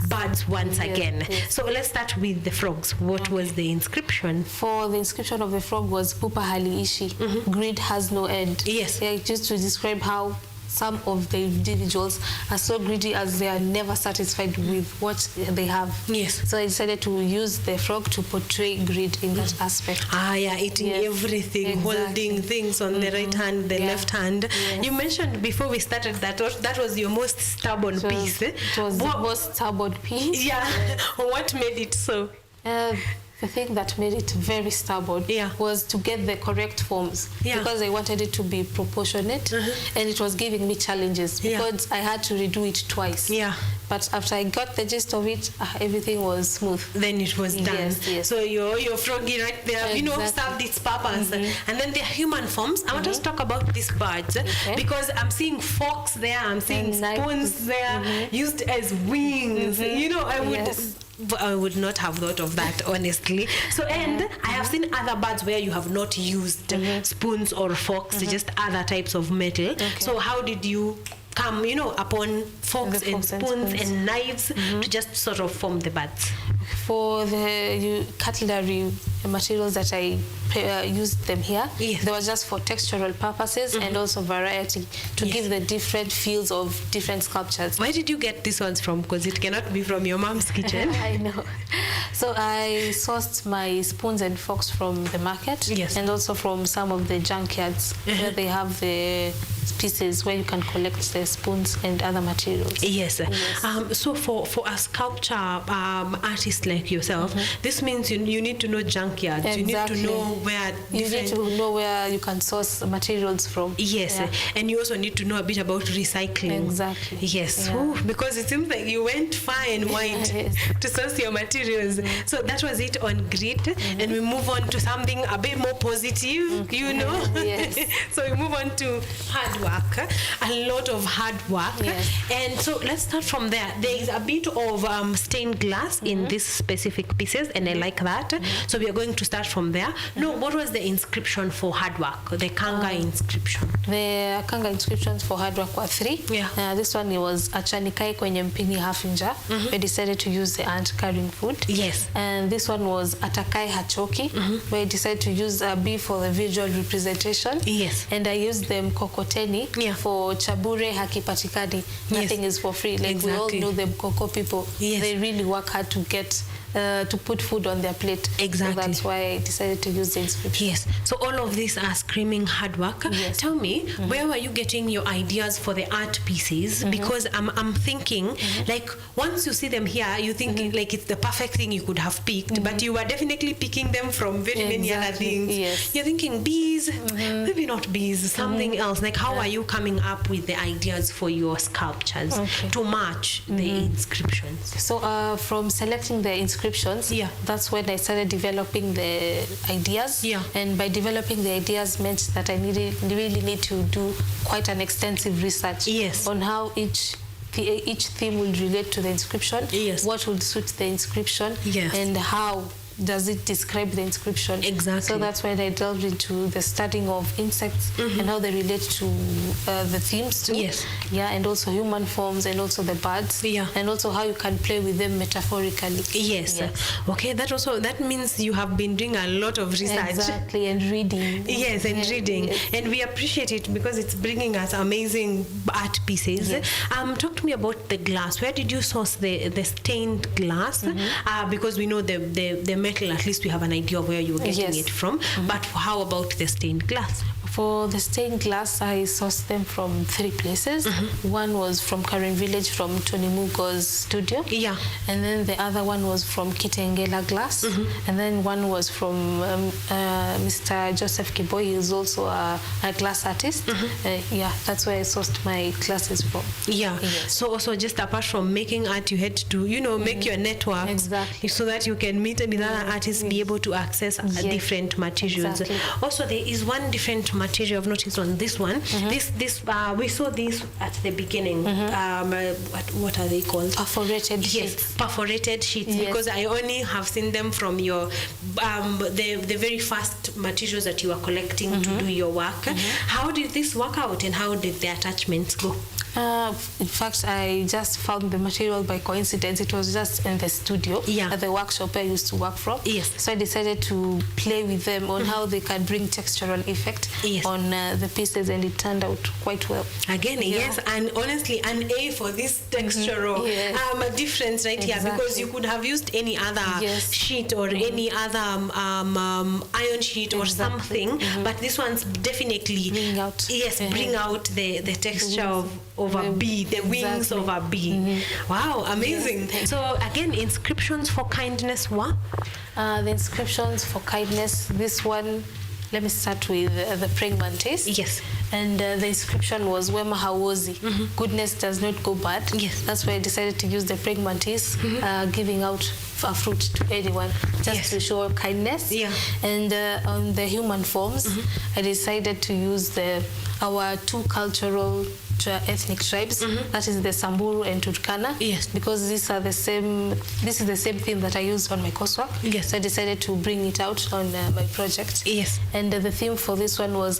birds once again. So let's start with the frogs. What was the inscription? For the inscription of the frog was Pupa Haliishi. Grid has no end. Yes. Just to describe how some of the individuals are so greedy as they are never satisfied with what they have. Yes. So I decided to use the frog to portray greed in that aspect. Eating everything, holding things on the right hand, the left hand. Yes. You mentioned before we started that was your most stubborn piece. It was the most stubborn piece. Yeah. What made it so? The thing that made it very stubborn was to get the correct forms, because I wanted it to be proportionate, and it was giving me challenges because I had to redo it twice. But after I got the gist of it, everything was smooth. Then it was done. Yes. So your froggy right there, served its purpose. And then the human forms. I want us to talk about these birds because I'm seeing forks there, I'm seeing spoons there, used as wings. I would not have thought of that, honestly. So, and I have seen other birds where you have not used spoons or forks, just other types of metal. So how did you come, upon forks and spoons and knives to just sort of form the birds? For the cutlery materials that I used them here, they were just for textural purposes and also variety to give the different feels of different sculptures. Where did you get these ones from? Because it cannot be from your mom's kitchen. I know. So I sourced my spoons and forks from the market and also from some of the junkyards where they have the pieces where you can collect the spoons and other materials. Yes. So for a sculpture artist like yourself, this means you need to know junkyards. Exactly. You need to know where you need to know where you can source materials from. Yes. And you also need to know a bit about recycling. Exactly. Yes. Ooh, because it seems like you went far and wide to source your materials. So that was it on grit, and we move on to something a bit more positive, Yes. So we move on to hard work, a lot of hard work. And so let's start from there. There is a bit of stained glass in these specific pieces, and I like that. So we are going to start from there. No, what was the inscription for hard work? The Kanga inscription. The Kanga inscriptions for hard work were 3. This one was achanikai kwenye mpini hafinja. We decided to use the ant carrying food. Yes. And this one was atakai hachoki, where I decided to use a bee for the visual representation. Yes. And I used them kokoteni for chabure hakipatikani. Nothing is for free. Like we all know them Koko people. They really work hard to get to put food on their plate. Exactly. So that's why I decided to use the inscription. Yes. So all of these are screaming hard work. Tell me, where were you getting your ideas for the art pieces? Because I'm thinking, like, once you see them here, you think like it's the perfect thing you could have picked, but you were definitely picking them from very many other things. Yes. You're thinking bees, maybe not bees, something else. Like, how are you coming up with the ideas for your sculptures to match the inscriptions? So from selecting the inscriptions, that's when I started developing the ideas. And by developing the ideas meant that I really need to do quite an extensive research on how each theme will relate to the inscription, what will suit the inscription, and how does it describe the inscription. Exactly. So that's when I delved into the studying of insects and how they relate to the themes too. And also human forms and also the birds. And also how you can play with them metaphorically. Okay, that means you have been doing a lot of research. Exactly, and reading. Reading. And we appreciate it because it's bringing us amazing art pieces. Talk to me about the glass. Where did you source the stained glass? Because we know the metal, at least we have an idea of where you're getting it from. But how about the stained glass? For the stained glass, I sourced them from 3 places. One was from Karen Village, from Tony Mugo's studio. And then the other one was from Kitengela Glass. And then one was from Mr. Joseph Kiboy, who is also a glass artist. That's where I sourced my glasses from. So also, just apart from making art, you had to, make your network so that you can meet with other artists, be able to access different materials. Also, there is one different material I've noticed on this one. We saw this at the beginning. What are they called? Perforated sheets. Perforated sheets. Because I only have seen them from your the very first materials that you are collecting to do your work. How did this work out, and how did the attachments go? In fact, I just found the material by coincidence. It was just in the studio at the workshop I used to work from. Yes. So I decided to play with them on how they can bring textural effect on the pieces, and it turned out quite well. Again, yes, and honestly, an A for this textural difference right here, because you could have used any other sheet or any other iron sheet or something, but this one's definitely bring out the texture of a bee, the wings of a bee. Wow, amazing. So again, inscriptions for kindness were? The inscriptions for kindness, this one, let me start with the praying mantis. Yes. And the inscription was Wema Hawozi. Goodness does not go bad. Yes. That's why I decided to use the praying mantis, giving out a fruit to anyone, just to show kindness. Yeah. And on the human forms, I decided to use our two cultural ethnic tribes, that is the Samburu and Turkana. Yes. Because these are the same. This is the same theme that I used on my coursework. Yes. So I decided to bring it out on my project. Yes. And the theme for this one was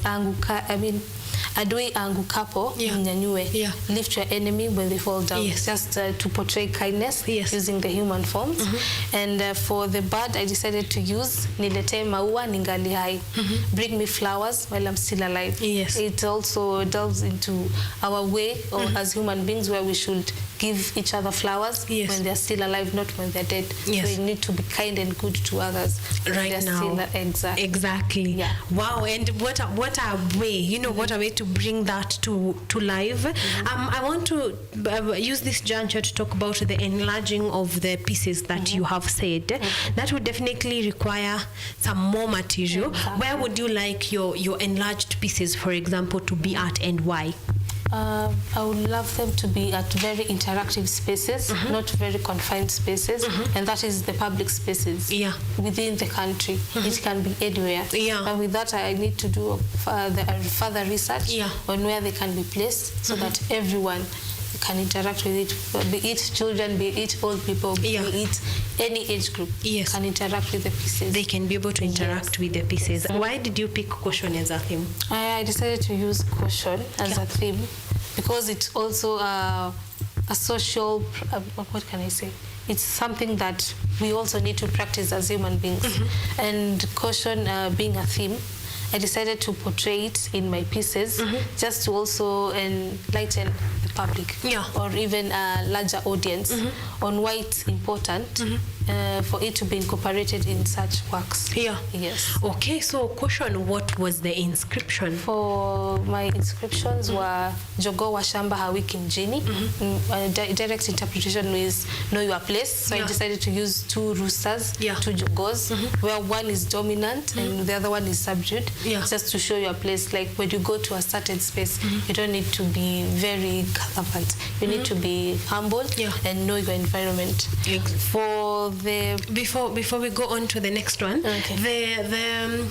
Adui angukapo mnyanyue. Lift your enemy when they fall down. Yes. Just to portray kindness using the human forms. And for the bird, I decided to use Nilete maua ningali hai. Bring me flowers while I'm still alive. Yes. It also delves into our way, or as human beings, where we should give each other flowers when they're still alive, not when they're dead. Yes. So we need to be kind and good to others right now. Exactly. Yeah. Wow. And what a way, what a way to bring that to life. I want to use this juncture to talk about the enlarging of the pieces that you have said. That would definitely require some more material. Where would you like your enlarged pieces, for example, to be at, and why? I would love them to be at very interactive spaces, not very confined spaces, and that is the public spaces within the country. It can be anywhere. And with that, I need to do further research on where they can be placed, so that everyone can interact with it, be it children, be it old people, be it any age group, can interact with the pieces. They can be able to interact with the pieces. Why did you pick caution as a theme? I decided to use caution as a theme because it's also a social, what can I say? It's something that we also need to practice as human beings. And caution being a theme, I decided to portray it in my pieces just to also enlighten the public or even a larger audience on why it's important for it to be incorporated in such works. Yes. Okay, so caution, what was the inscription? For my inscriptions were Jogoo wa shamba hawiki mjini. Direct interpretation is know your place. So I decided to use two roosters, two jogoos, where one is dominant and the other one is subdued. Just to show your place. Like when you go to a certain space, you don't need to be very gallivant. You need to be humble and know your environment. For the before we go on to the next one, the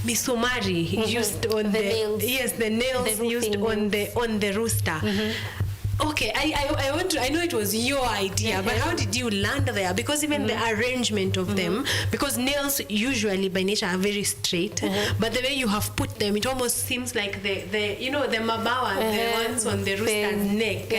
misumari used on the nails. Yes, the nails used on the rooster. Okay, I know it was your idea, but how did you land there? Because even the arrangement of them, because nails usually by nature are very straight, but the way you have put them, it almost seems like the mabawa, the ones on the rooster's neck.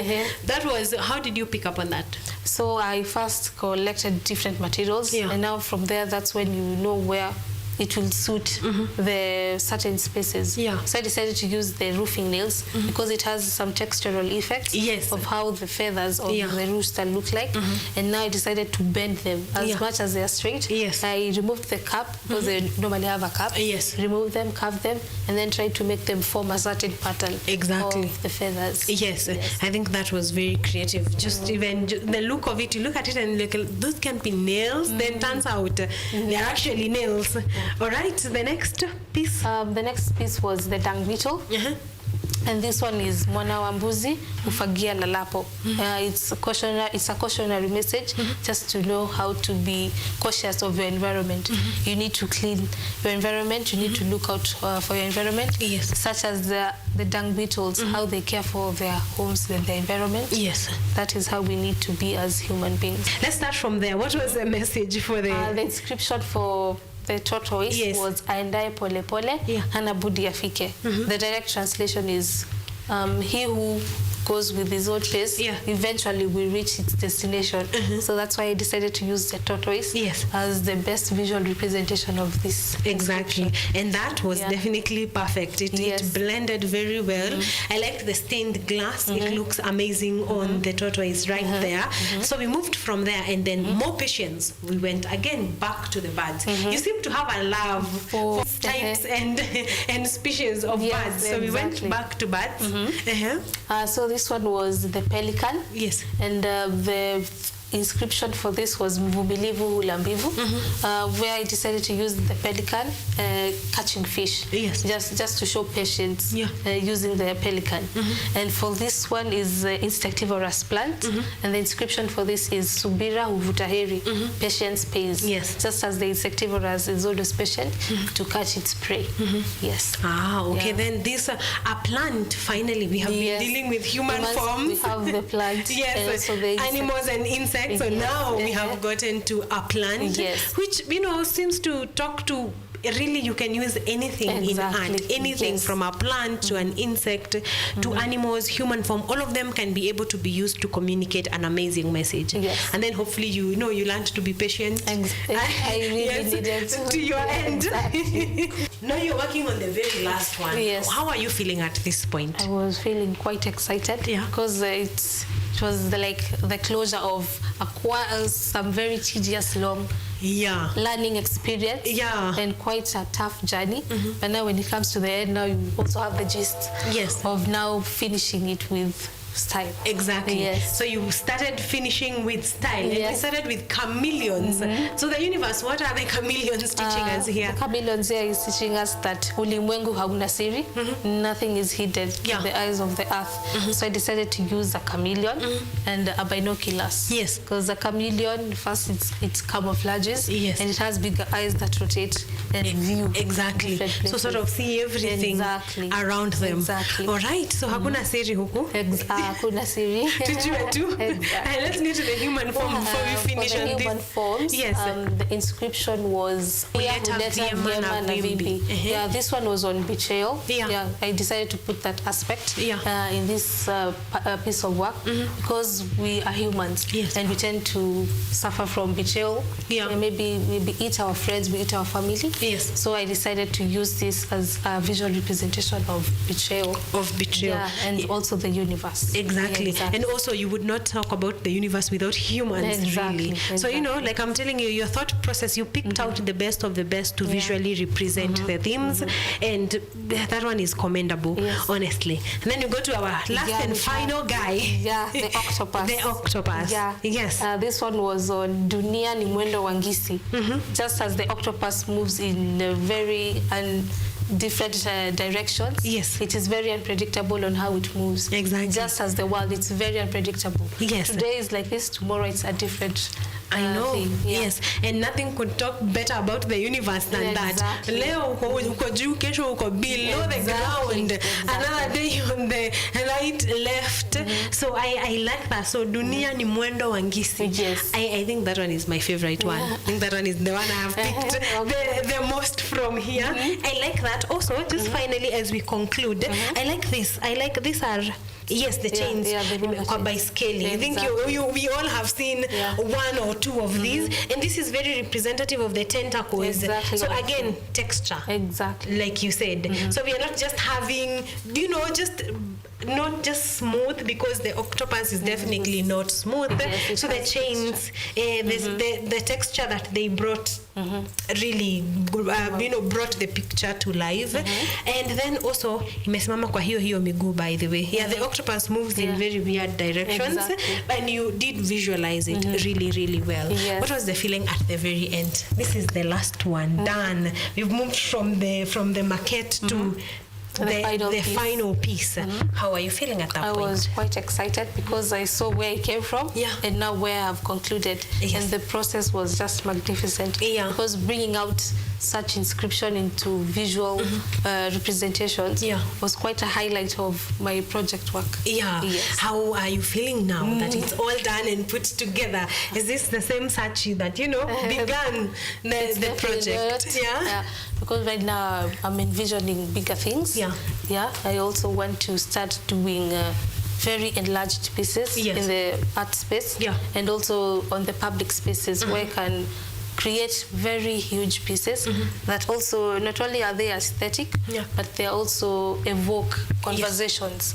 That was, how did you pick up on that? So I first collected different materials, and now from there, that's when you know where it will suit the certain spaces. So I decided to use the roofing nails because it has some textural effects of how the feathers of the rooster look like. And now I decided to bend them as much as they are straight. I removed the cap because they normally have a cap. Remove them, carve them, and then try to make them form a certain pattern of the feathers. I think that was very creative. Just even the look of it, you look at it and look, those can be nails, then turns out they're actually nails. All right, the next piece? The next piece was the dung beetle. And this one is Mwana wa mbuzi ufagia lalapo. It's a cautionary message just to know how to be cautious of your environment. You need to clean your environment. You need to look out for your environment. Such as the dung beetles, how they care for their homes and their environment. That is how we need to be as human beings. Let's start from there. What was the message for the inscription for the tortoise was aendaye pole pole hana budi afike. The direct translation is he who goes with his own pace, eventually will reach its destination. So that's why I decided to use the tortoise as the best visual representation of this. Exactly. And that was definitely perfect. It blended very well. I liked the stained glass. It looks amazing on the tortoise right there. So we moved from there, and then more patience. We went again back to the birds. You seem to have a love for types and species of birds. So we went back to birds. So this one was the pelican. Yes. And the inscription for this was Mvumilivu Hulambivu, where I decided to use the pelican catching fish. Yes. Just to show patience using the pelican. And for this one is insectivorous plant. And the inscription for this is Subira Huvutaheri, patience pays. Yes. Just as the insectivorous is always patient to catch its prey. Yes. Ah, okay. Then this a plant. Finally, we have been dealing with human forms. We have the plant. Yes. And also the animals and insects. So now we have gotten to a plant, which seems to talk to. Really, you can use anything in art. Anything from a plant to an insect to animals, human form. All of them can be able to be used to communicate an amazing message. And then hopefully you learned to be patient. I really needed to your end. Now you're working on the very last one. Yes. How are you feeling at this point? I was feeling quite excited because it was the closure of some very tedious, long learning experience and quite a tough journey. But now when it comes to the end, now you also have the gist of now finishing it with style. Exactly. Yes. So you started finishing with style. And we started with chameleons. So the universe, what are the chameleons teaching us here? The chameleons here is teaching us that ulimwengu hauna siri. Nothing is hidden in the eyes of the earth. So I decided to use a chameleon and a binoculars. Yes. Because the chameleon, first it camouflages and it has bigger eyes that rotate and view. Exactly. So sort of see everything around them. Exactly. All right. So hakuna siri huku. Hakuna siri. Tujue tu. Let's get to the human form before we finish on this. Human forms. Yes. The inscription was this one was on betrayal. I decided to put that aspect in this piece of work because we are humans and we tend to suffer from betrayal. And maybe we eat our friends, we eat our family. Yes. So I decided to use this as a visual representation of betrayal. And also the universe. Exactly. And also you would not talk about the universe without humans, really. So, like I'm telling you, your thought process, you picked out the best of the best to visually represent the themes. And that one is commendable, honestly. And then you go to our last and final guy. The octopus. The octopus. Yes. This one was on Dunia ni Mwendo wa Ngisi. Just as the octopus moves in very different directions. Yes. It is very unpredictable on how it moves. Exactly. Just as the world, it's very unpredictable. Yes. Today is like this, tomorrow it's a different I know. thing. Yes. And nothing could talk better about the universe than that. Leo uko juu, kesho uko below the ground. Another day on the right, left. So I like that. So Dunia ni Mwendo wa Ngisi. Yes. I think that one is my favorite one. I think that one is the one I have picked the most from here. I like that. Also, just finally as we conclude, I like this. These are the chains by scaling. I think we all have seen one or two of these, and this is very representative of the tentacles. Exactly. So again, texture. Exactly. Like you said. So we are not just having, not just smooth, because the octopus is definitely not smooth. So the chains, the texture that they brought really brought the picture to life. And then also imesimama kwa hiyo miguu, by the way. The octopus moves in very weird directions. And you did visualize it really, really well. What was the feeling at the very end? This is the last one. Done. We've moved from the maquette to the final piece. How are you feeling at that point? I was quite excited because I saw where I came from and now where I've concluded. And the process was just magnificent. Because bringing out such inscription into visual representations was quite a highlight of my project work. Yes. How are you feeling now that it's all done and put together? Is this the same Sachi that, began the project? Because right now I'm envisioning bigger things. Yeah, I also want to start doing very enlarged pieces in the art space and also on the public spaces where I can create very huge pieces that also not only are they aesthetic but they also evoke conversations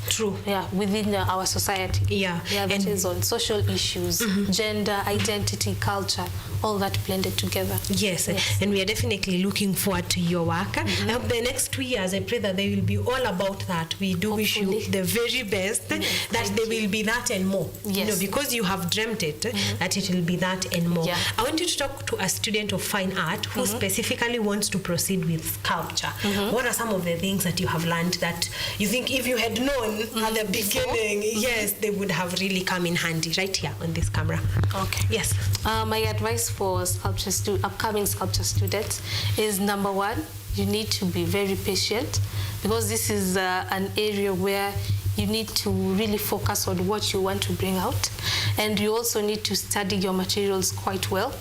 within our society that is on social issues, gender, identity, culture, all that blended together. Yes, and we are definitely looking forward to your work. I hope the next 2 years, I pray that they will be all about that. We do wish you the very best, that they will be that and more. You know, because you have dreamt it, that it will be that and more. I want you to talk to a student of fine art who specifically wants to proceed with sculpture. What are some of the things that you have learned that you think if you had known at the beginning, they would have really come in handy right here on this camera? Okay. Yes. My advice for upcoming sculpture students is, number one, you need to be very patient, because this is an area where you need to really focus on what you want to bring out, and you also need to study your materials quite well,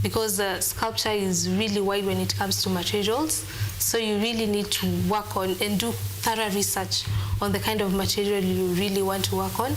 because sculpture is really wide when it comes to materials. So you really need to work on and do thorough research on the kind of material you really want to work on.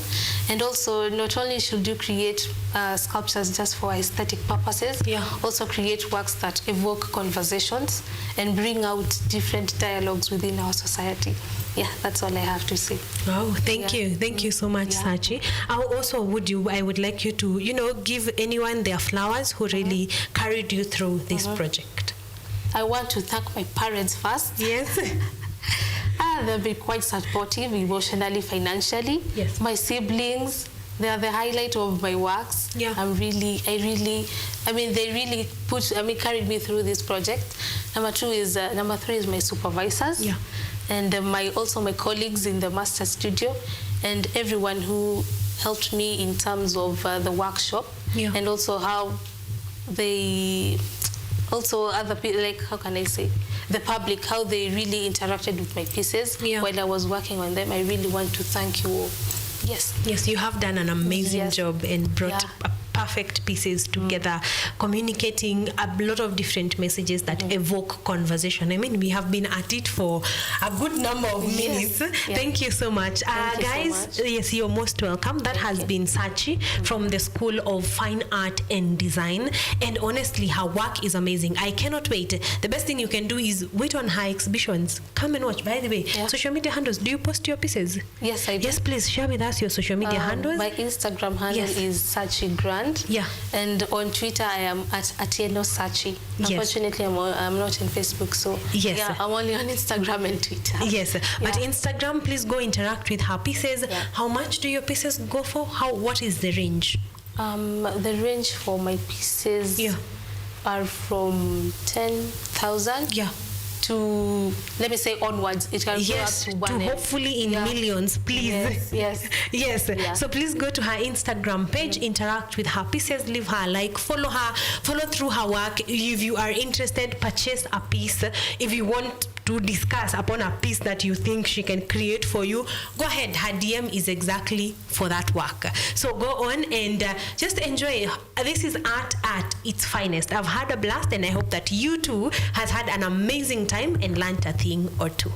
And also, not only should you create sculptures just for aesthetic purposes, also create works that evoke conversations and bring out different dialogues within our society. Yeah, that's all I have to say. Oh, thank you. Thank you so much, Sachi. I would like you to, give anyone their flowers who really carried you through this project. I want to thank my parents first. Yes. They've been quite supportive emotionally, financially. Yes. My siblings, they are the highlight of my works. Yeah. They really carried me through this project. Number three is my supervisors. Yeah. And also my colleagues in the master studio, and everyone who helped me in terms of the workshop, and also how other people, like, how can I say, the public, how they really interacted with my pieces while I was working on them. I really want to thank you all. Yes. Yes, you have done an amazing job and brought perfect pieces together, communicating a lot of different messages that evoke conversation. I mean, we have been at it for a good number of minutes. Thank you so much. Guys, so much. Yes, you're most welcome. That has been Sachi from the School of Fine Art and Design. And honestly, her work is amazing. I cannot wait. The best thing you can do is wait on her exhibitions. Come and watch. By the way, social media handles. Do you post your pieces? Yes, I do. Yes, please share with us your social media handles. My Instagram handle is Sachi Grant. Yeah. And on Twitter, I am at Atieno Sachi. Unfortunately, I'm not on Facebook, so I'm only on Instagram and Twitter. Yes, but Instagram, please go interact with her pieces. How much do your pieces go for? What is the range? The range for my pieces are from 10,000 to, let me say, onwards. It can go up to 1 to hopefully in millions, please. Yes. So please go to her Instagram page, interact with her pieces, leave her a like, follow through her work. If you are interested, purchase a piece. If you want to discuss upon a piece that you think she can create for you, go ahead. Her DM is exactly for that work. So go on and just enjoy. This is art at its finest. I've had a blast, and I hope that you too has had an amazing time and learned a thing or two.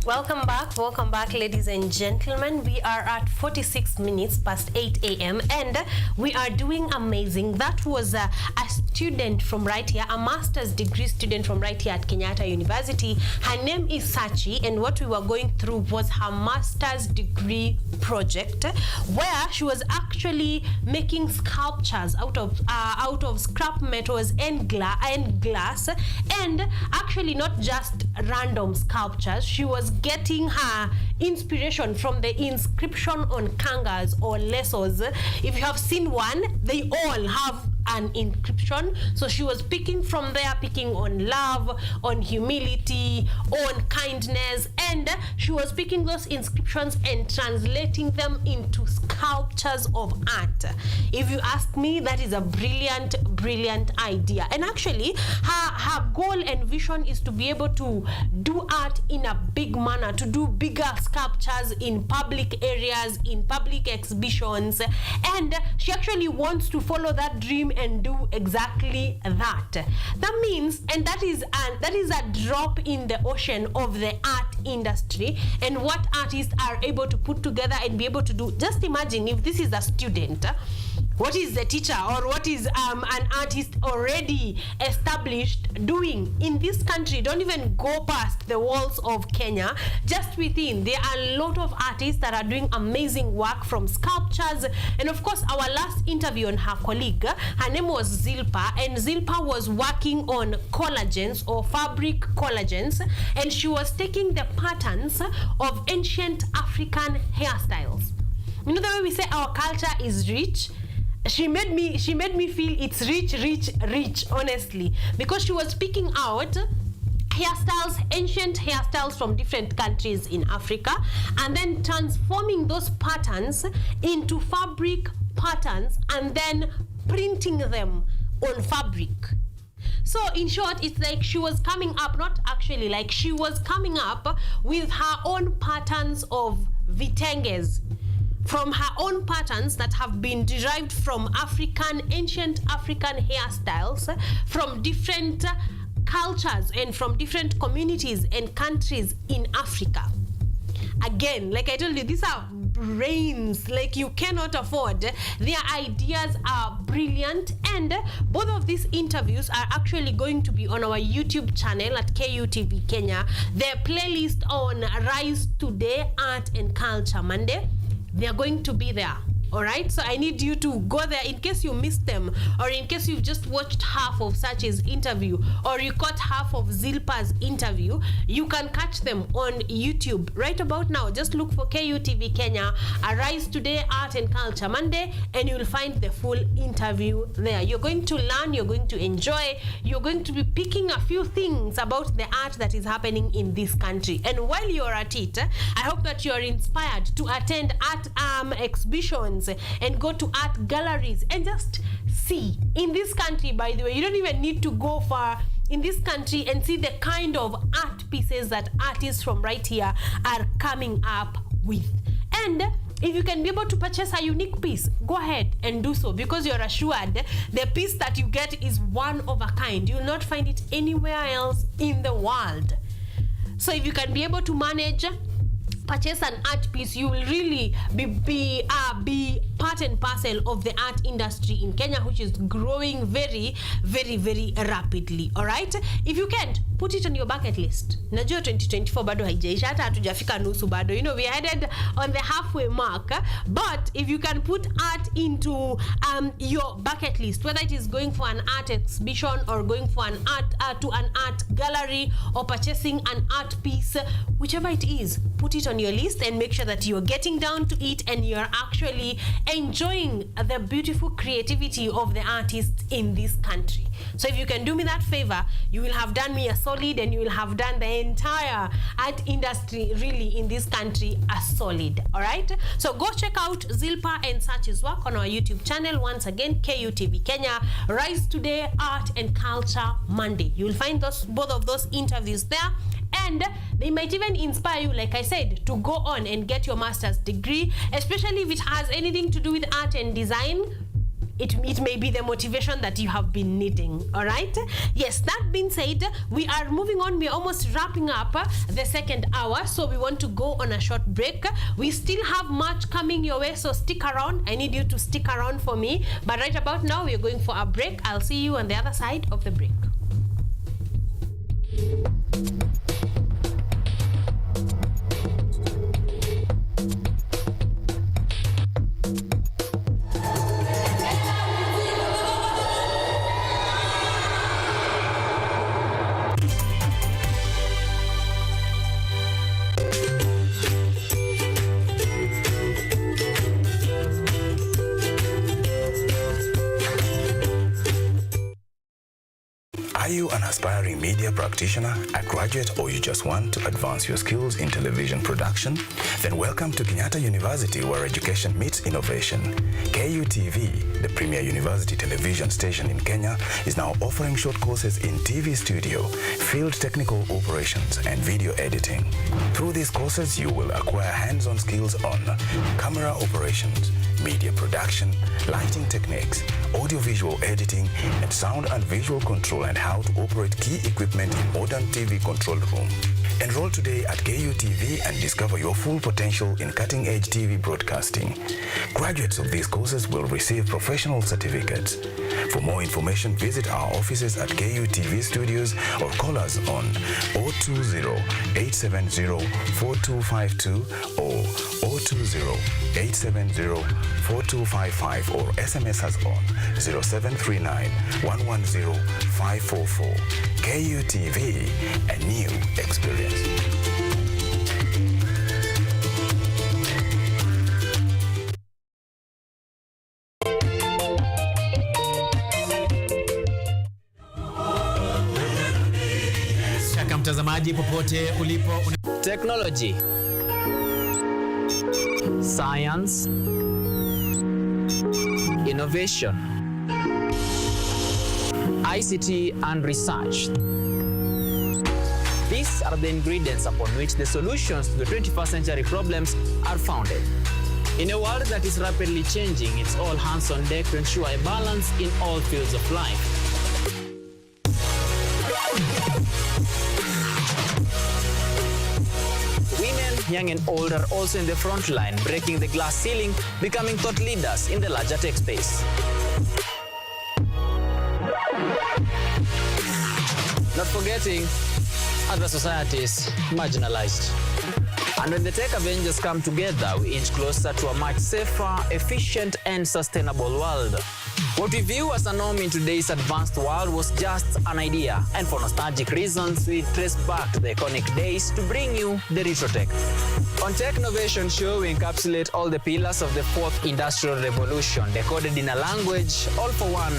Welcome back, ladies and gentlemen. We are at 46 minutes past 8 a.m. and we are doing amazing. That was a student from right here, a master's degree student from right here at Kenyatta University. Her name is Sachi, and what we were going through was her master's degree project, where she was actually making sculptures out of scrap metals and glass, and actually not just random sculptures. She was getting her inspiration from the inscription on kangas or lassos. If you have seen one, they all have an inscription. So she was picking from there, picking on love, on humility, on kindness, and she was picking those inscriptions and translating them into sculptures of art. If you ask me, that is a brilliant idea. And actually her goal and vision is to be able to do art in a big manner, to do bigger sculptures in public areas, in public exhibitions, and she actually wants to follow that dream and do exactly that. That means, and that is a drop in the ocean of the art industry and what artists are able to put together and be able to do. Just imagine if this is a student, what is the teacher or what is an artist already established doing in this country? Don't even go past the walls of Kenya. Just within, there are a lot of artists that are doing amazing work, from sculptures. And of course, our last interview on her colleague, her name was Zilpa, and Zilpa was working on collagens or fabric collagens, and she was taking the patterns of ancient African hairstyles. You know the way we say our culture is rich? She made me feel it's rich, honestly, because she was picking out hairstyles, ancient hairstyles from different countries in Africa, and then transforming those patterns into fabric patterns and then printing them on fabric. So in short, it's like she was coming up, not actually, like she was coming up with her own patterns of vitenges, from her own patterns that have been derived from ancient African hairstyles, from different cultures and from different communities and countries in Africa. Again, like I told you, these are brains like you cannot afford. Their ideas are brilliant, and both of these interviews are actually going to be on our YouTube channel at KUTV Kenya. The playlist on Rise Today, Art and Culture Monday, they are going to be there. All right, so I need you to go there in case you missed them, or in case you've just watched half of Sachi's interview, or you caught half of Zilpa's interview. You can catch them on YouTube right about now. Just look for KUTV Kenya, Arise Today, Art and Culture Monday, and you'll find the full interview there. You're going to learn, you're going to enjoy, you're going to be picking a few things about the art that is happening in this country. And while you're at it, I hope that you're inspired to attend art exhibitions and go to art galleries and just see. In this country, by the way, you don't even need to go far in this country and see the kind of art pieces that artists from right here are coming up with. And if you can be able to purchase a unique piece, go ahead and do so, because you're assured the piece that you get is one of a kind. You'll not find it anywhere else in the world. So if you can be able to manage purchase an art piece, you will really be part and parcel of the art industry in Kenya, which is growing very rapidly. All right, if you can't, put it on your bucket list. Najua 2024 bado haijaisha, hata hatujafika nusu bado. You know, we are headed on the halfway mark. But if you can put art into your bucket list, whether it is going for an art exhibition or going for an art gallery or purchasing an art piece, whichever it is, put it on your list and make sure that you're getting down to it and you're actually enjoying the beautiful creativity of the artists in this country. So if you can do me that favor, you will have done me a solid, and you will have done the entire art industry really in this country a solid. All right, so go check out Zilpa and Sachi's work on our YouTube channel. Once again, KUTV Kenya, Rise Today, Art and Culture Monday. You will find both of those interviews there, and they might even inspire you, like I said, to go on and get your master's degree, especially if it has anything to do with art and design. it may be the motivation that you have been needing. All right. Yes, that being said, we are moving on. We're almost wrapping up the second hour, so we want to go on a short break. We still have much coming your way, so stick around. I need you to stick around for me. But right about now, we're going for a break. I'll see you on the other side of the break. Are you an aspiring media practitioner, a graduate, or you just want to advance your skills in television production? Then welcome to Kenyatta University, where education meets innovation. KUTV, the premier university television station in Kenya, is now offering short courses in TV studio, field technical operations, and video editing. Through these courses, you will acquire hands-on skills on camera operations, media production, lighting techniques, audiovisual editing, and sound and visual control, and how to operate key equipment in modern TV control room. Enroll today at KUTV and discover your full potential in cutting-edge TV broadcasting. Graduates of these courses will receive professional certificates. For more information, visit our offices at KUTV Studios or call us on 020-870-4252 or 020-870-4255 or SMS us on 0739-110-544. KUTV, a new experience. Shaka mtazamaji popote ulipo. Technology, science, innovation, ICT and research. These are the ingredients upon which the solutions to the 21st century problems are founded. In a world that is rapidly changing, it's all hands on deck to ensure a balance in all fields of life. Women, young and old, are also in the front line, breaking the glass ceiling, becoming thought leaders in the larger tech space. Not forgetting other societies marginalized. And when the tech Avengers come together, we inch closer to a much safer, efficient, and sustainable world. What we view as a norm in today's advanced world was just an idea, and for nostalgic reasons, we trace back to the iconic days to bring you the retro tech. On Tech Innovation Show, we encapsulate all the pillars of the fourth industrial revolution, decoded in a language, all for one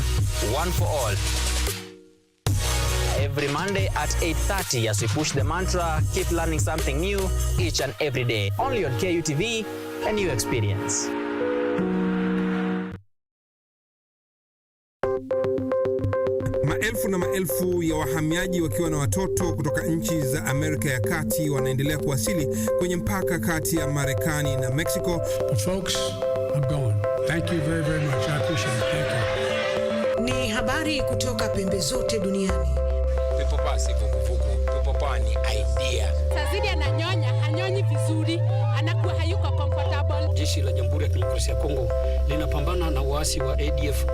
for all. Every Monday at 8:30 as we push the mantra, keep learning something new each and every day. Only on KUTV, a new experience. Maelfu na maelfu ya wahamiaji wakiwa na watoto kutoka nchi za Amerika ya Kati wanaendelea kuwasili kwenye mpaka kati ya Marekani na Mexico. Folks, I'm going. Thank you very, very much. I appreciate it. Thank you. Ni habari kutoka pembe zote duniani. Pepo pasi vuguvugu, pepo pani idea. Tazidi ananyonya, hanyonyi vizuri, anakuwa hayuko comfortable. Jeshi la Jamhuri ya Kidemokrasia ya Kongo linapambana na waasi wa ADF.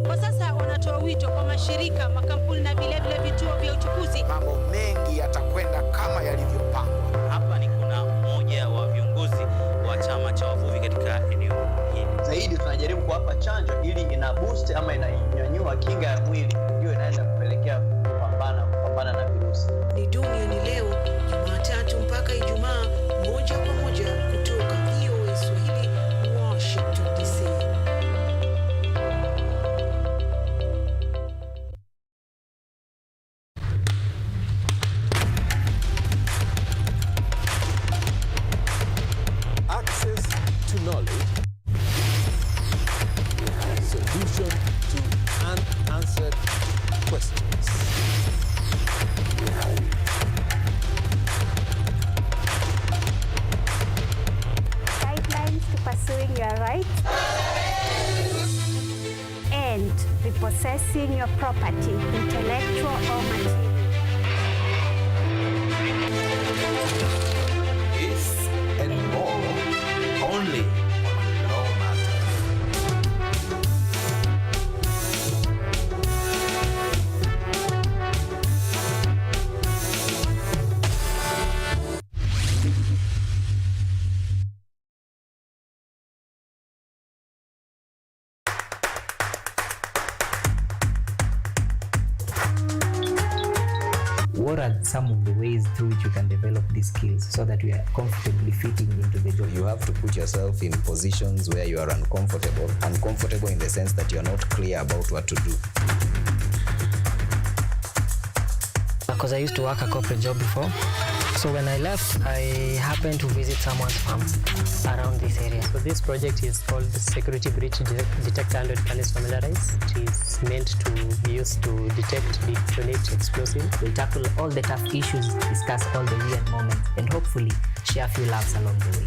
Kwa sasa wanatoa wito kwa mashirika, makampuni na vile vituo vya uchukuzi. Mambo mengi yatakwenda kama yalivyopangwa. Hapa ni kuna mmoja wa viongozi wa chama cha wavuvi katika eneo hili. Zaidi tunajaribu kuwapa chanjo ili ina boost ama inanyanyua kinga ya mwili, ndio inaenda kupelekea kupambana na virusi. Ni dunia ni leo, Jumatatu mpaka Ijumaa, moja kwa moja kutoka VOA Swahili, Washington DC. Access to knowledge, solution to unanswered questions. possessing your property, intellectual or material. This and more only on Law Matters. What are some of the ways through which you can develop these skills so that you are comfortably fitting into the job? You have to put yourself in positions where you are uncomfortable. Uncomfortable in the sense that you are not clear about what to do. Because I used to work a corporate job before. So when I left, I happened to visit someone's farm around this area. So this project is called Security Breach Detect and Can Familiarize. It is meant to be used to detect, detonate explosives. We'll tackle all the tough issues, discuss all the weird moments, and hopefully share a few laughs along the way.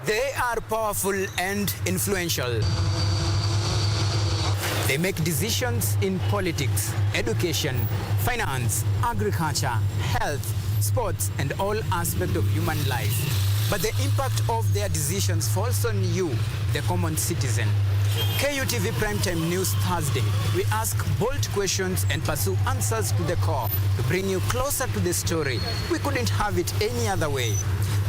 They are powerful and influential. They make decisions in politics, education, finance, agriculture, health, sports, and all aspects of human life. But the impact of their decisions falls on you, the common citizen. KUTV Primetime News Thursday. We ask bold questions and pursue answers to the core to bring you closer to the story. We couldn't have it any other way.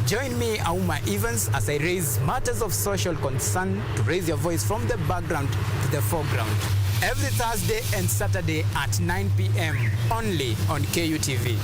Join me, Auma Evans, as I raise matters of social concern to raise your voice from the background to the foreground. Every Thursday and Saturday at 9 p.m. only on KUTV.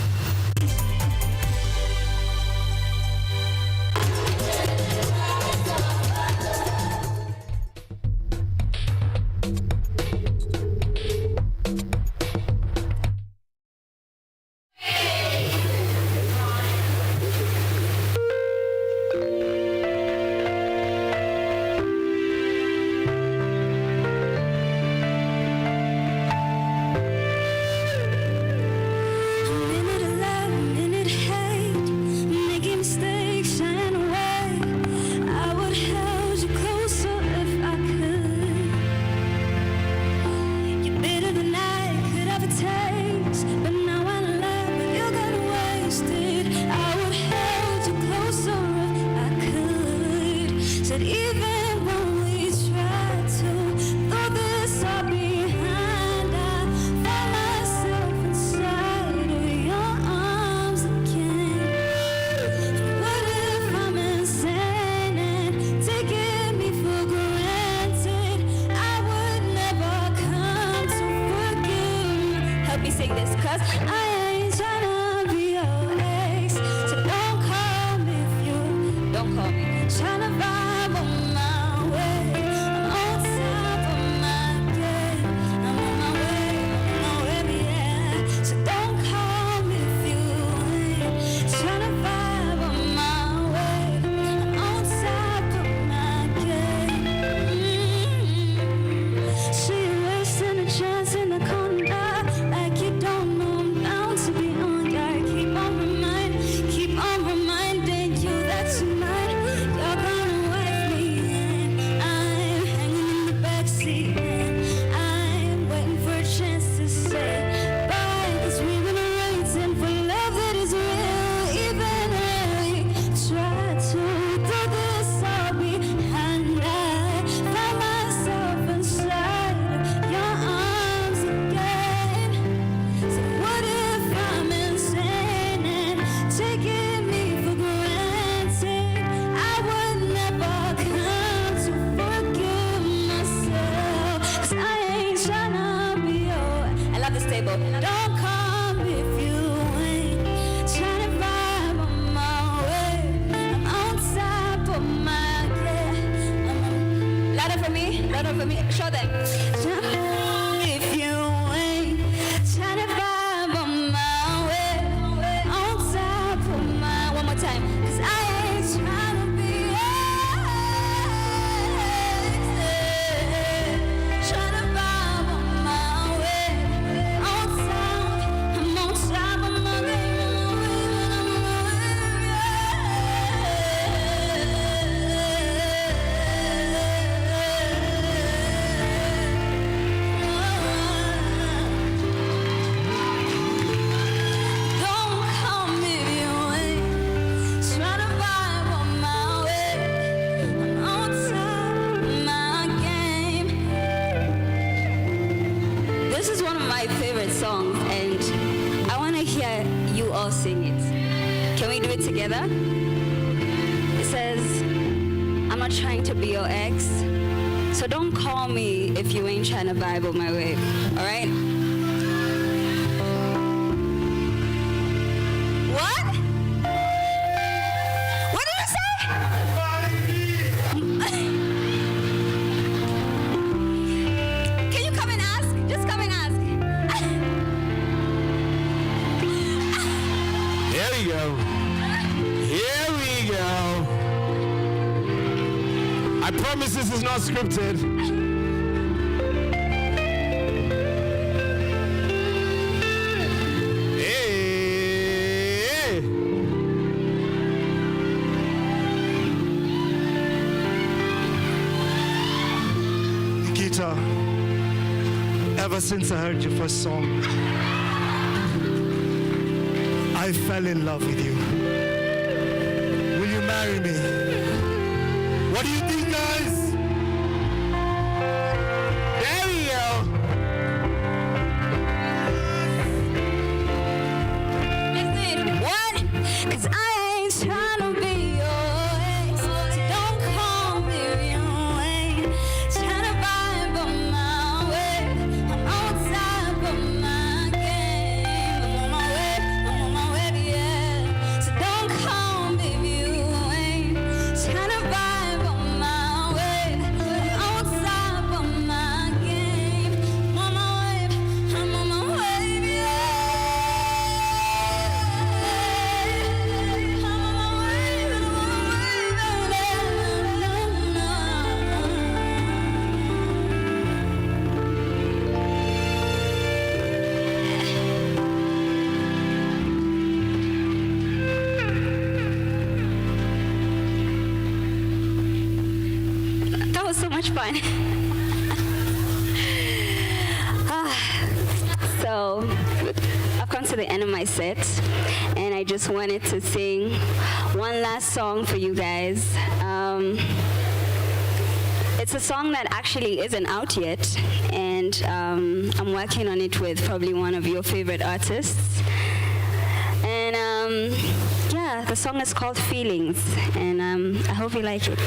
Show them. If you ain't trying to vibe on my way, on top of my, one more time, 'cause I ain't trying to be trying to vibe on my way, on top, I'm on top of my way. together. It says, I'm not trying to be your ex, so don't call me if you ain't trying to vibe on my wave, all right? What? What did you say? Can you come and ask? Just come and ask. Here we go. Here we go. I promise this is not scripted. Hey. Nikita, ever since I heard your first song, I fell in love with you. Will you marry me? What do you think, guys? There we go. Listen, what? 'Cause I ain't trying to be your ex, so don't call me if you ain't trying to vibe on my way. I'm on top of my game. I'm on my way, yeah. So don't call me if you ain't trying to vibe on my way. I'm on top of my game. I'm on my way, yeah. That was so much fun. So I've come to the end of my set, and I just wanted to sing one last song for you guys. It's a song that actually isn't out yet, and I'm working on it with probably one of your favorite artists. And yeah, the song is called Feelings, and I hope you like it.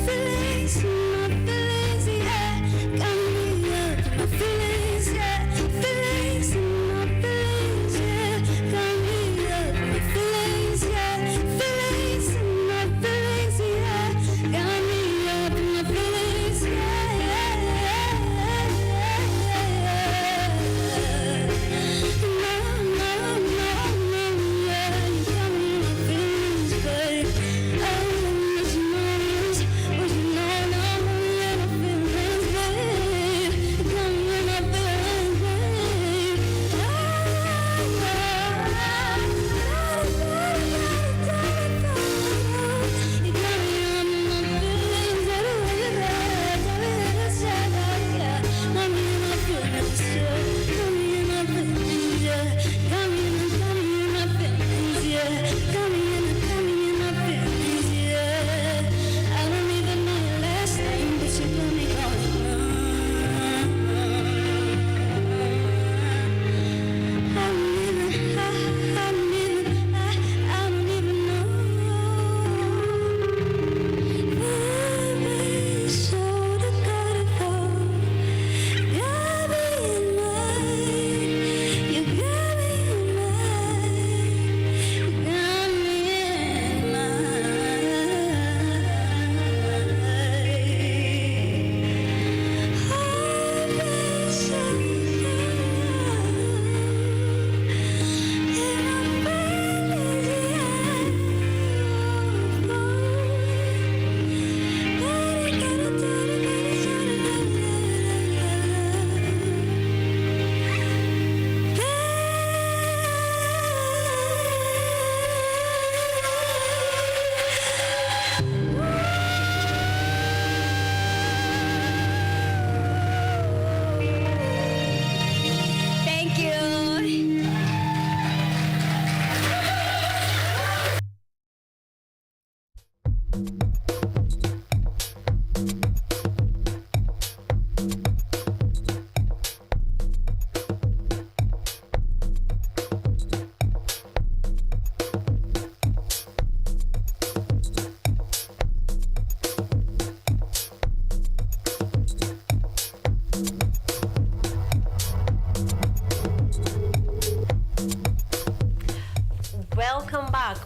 Feelings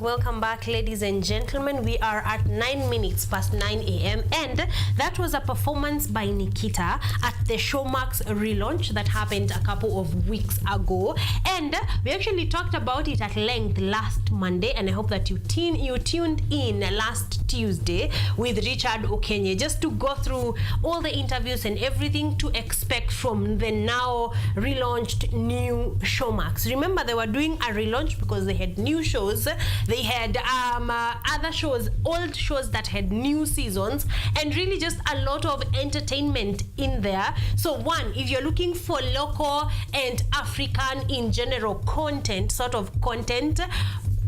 Welcome back, ladies and gentlemen. We are at 9 minutes past 9 a.m. and that was a performance by Nikita at the Showmax relaunch that happened a couple of weeks ago. And we actually talked about it at length last Monday, and I hope that you tuned in last Tuesday with Richard Okenye just to go through all the interviews and everything to expect from the now relaunched new Showmax. Remember, they were doing a relaunch because they had new shows. They had other shows, old shows that had new seasons, and really just a lot of entertainment in there. So one, if you're looking for local and African in general content, sort of content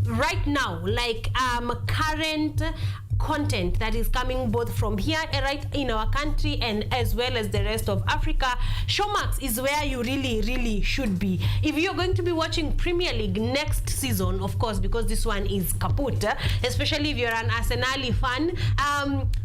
right now, like current content that is coming both from here right in our country and as well as the rest of Africa, Showmax is where you really should be. If you're going to be watching Premier League next season, of course, because this one is kaput, especially if you're an Arsenal fan,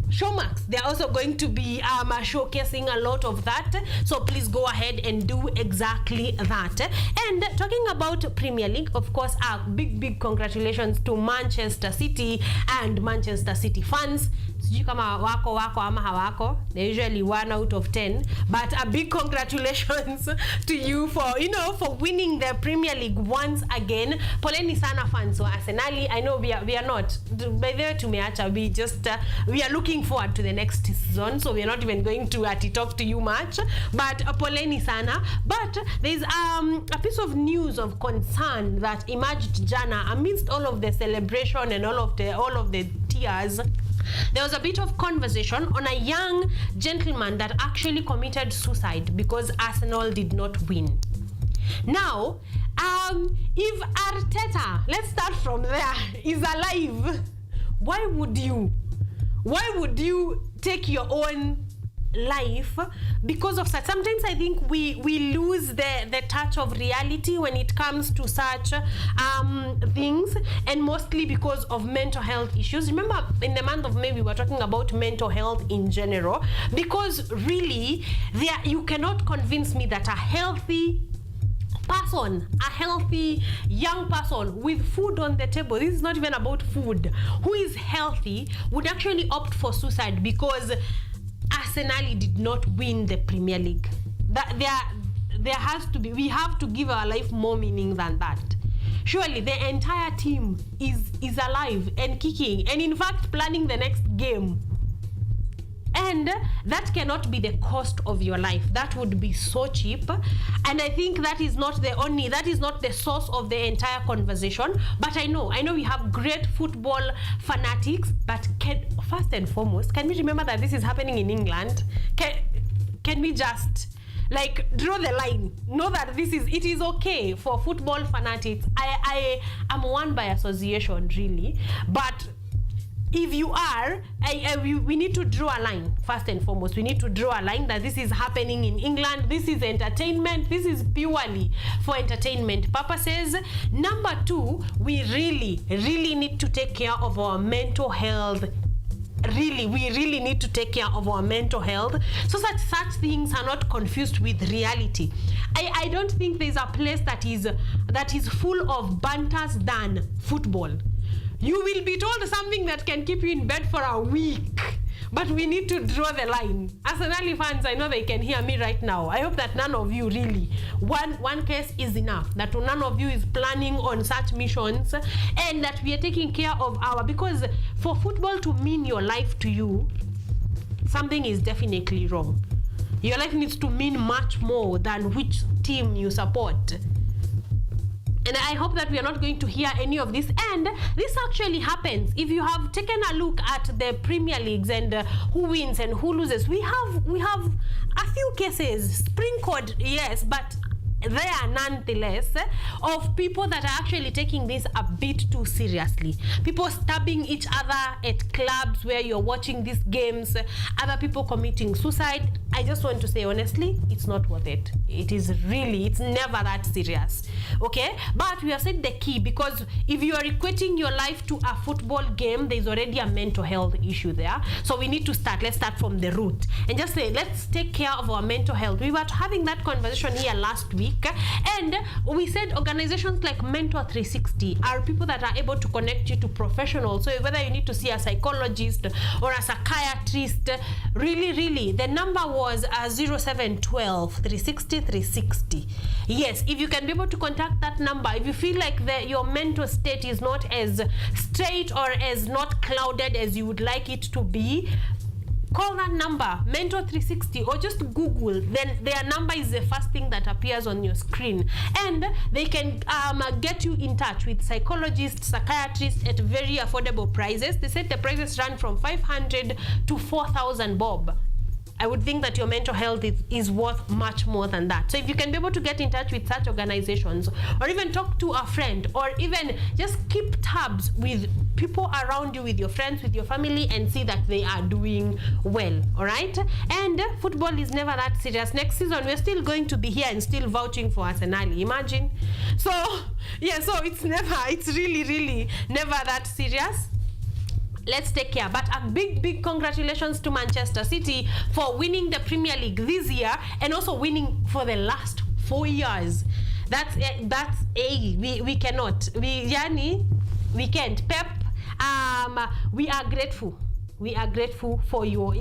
Showmax, they're also going to be showcasing a lot of that. So please go ahead and do exactly that. And talking about Premier League, of course, a big congratulations to Manchester City and Manchester City fans. Sijui kama wako ama hawako. They're usually 1 out of 10. But a big congratulations to you for, for winning the Premier League once again. Poleni sana fans. So Arsenal, I know we are not. By the way, tumeacha. We just we are looking forward to the next season. So we are not even going to talk to you much. But poleni sana. But there's a piece of news of concern that emerged jana amidst all of the celebration and all of the tears. There was a bit of conversation on a young gentleman that actually committed suicide because Arsenal did not win. Now, if Arteta, let's start from there, is alive, why would you take your own life because of such? Sometimes I think we lose the touch of reality when it comes to such things, and mostly because of mental health issues. Remember, in the month of May, we were talking about mental health in general, because really you cannot convince me that a healthy person, a healthy young person with food on the table, this is not even about food, who is healthy, would actually opt for suicide because Arsenal did not win the Premier League. That there has to be, we have to give our life more meaning than that. Surely the entire team is alive and kicking, and in fact planning the next game. And that cannot be the cost of your life. That would be so cheap. And I think that is not the source of the entire conversation. But I know we have great football fanatics, but first and foremost, can we remember that this is happening in England? Can we just draw the line? Know that it is okay for football fanatics. I am one by association, really. But if you are, we need to draw a line. First and foremost, we need to draw a line that this is happening in England. This is entertainment. This is purely for entertainment purposes. Number two, we really need to take care of our mental health. We really need to take care of our mental health so that such things are not confused with reality. I don't think there's a place that is full of banters than football. You will be told something that can keep you in bed for a week, but we need to draw the line. Arsenal fans, I know they can hear me right now. I hope that none of you really, one case is enough, that none of you is planning on such missions, and that we are taking care of because for football to mean your life to you, something is definitely wrong. Your life needs to mean much more than which team you support. And I hope that we are not going to hear any of this. And this actually happens. If you have taken a look at the Premier Leagues and who wins and who loses, we have a few cases sprinkled, yes, but there nonetheless, of people that are actually taking this a bit too seriously. People stabbing each other at clubs where you're watching these games, other people committing suicide. I just want to say honestly, it's not worth it. It's never that serious. Okay? But we have said the key, because if you are equating your life to a football game, there's already a mental health issue there. So we need to let's start from the root and just say, let's take care of our mental health. We were having that conversation here last week, and we said organizations like Mentor 360 are people that are able to connect you to professionals. So whether you need to see a psychologist or a psychiatrist, really, the number was 0712 360 360. Yes, if you can be able to contact that number, if you feel like your mental state is not as straight or as not clouded as you would like it to be, call that number, Mentor 360, or just Google. Then their number is the first thing that appears on your screen, and they can get you in touch with psychologists, psychiatrists at very affordable prices. They said the prices run from 500 to 4,000 bob. I would think that your mental health is worth much more than that. So if you can be able to get in touch with such organizations, or even talk to a friend, or even just keep tabs with people around you, with your friends, with your family, and see that they are doing well. All right? And football is never that serious. Next season, we're still going to be here and still vouching for Arsenal. Imagine. So, yeah, so it's really never that serious. Let's take care. But a big congratulations to Manchester City for winning the Premier League this year, and also winning for the last 4 years. We cannot. We can't. Pep, we are grateful. We are grateful for your,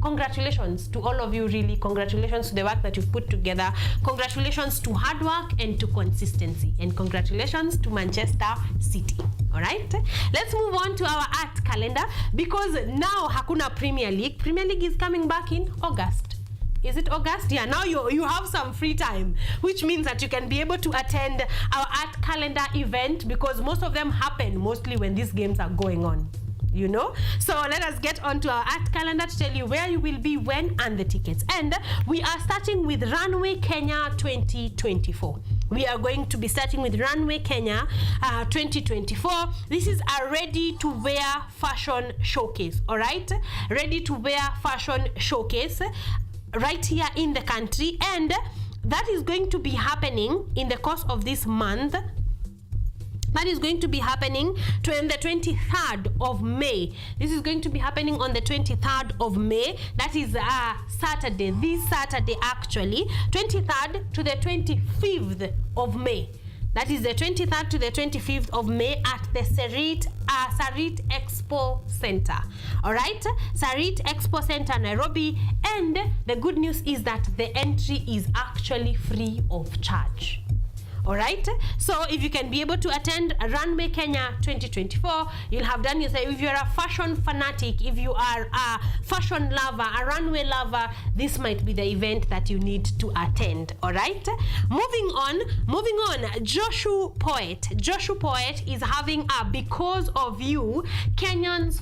congratulations to all of you, really. Congratulations to the work that you've put together. Congratulations to hard work and to consistency. And congratulations to Manchester City. All right? Let's move on to our art calendar, because now hakuna Premier League. Premier League is coming back in August. Is it August? Yeah, now you have some free time, which means that you can be able to attend our art calendar event, because most of them happen mostly when these games are going on. You know, so let us get on to our art calendar to tell you where you will be, when, and the tickets. And we are starting with Runway Kenya 2024. We are going to be starting with Runway Kenya 2024. This is a ready-to-wear fashion showcase, all right? Ready-to-wear fashion showcase right here in the country, and that is going to be happening in the course of this month. That is going to be happening on the 23rd of May. This is going to be happening on the 23rd of May. That is Saturday, this Saturday actually, 23rd to the 25th of May. That is the 23rd to the 25th of May at the Sarit Expo Center. All right? Sarit Expo Center, Nairobi. And the good news is that the entry is actually free of charge. All right, so if you can be able to attend Runway Kenya 2024, you'll have done yourself. If you're a fashion fanatic, if you are a fashion lover, a runway lover, this might be the event that you need to attend. All right, moving on. Joshua Poet is having a because you Kenyans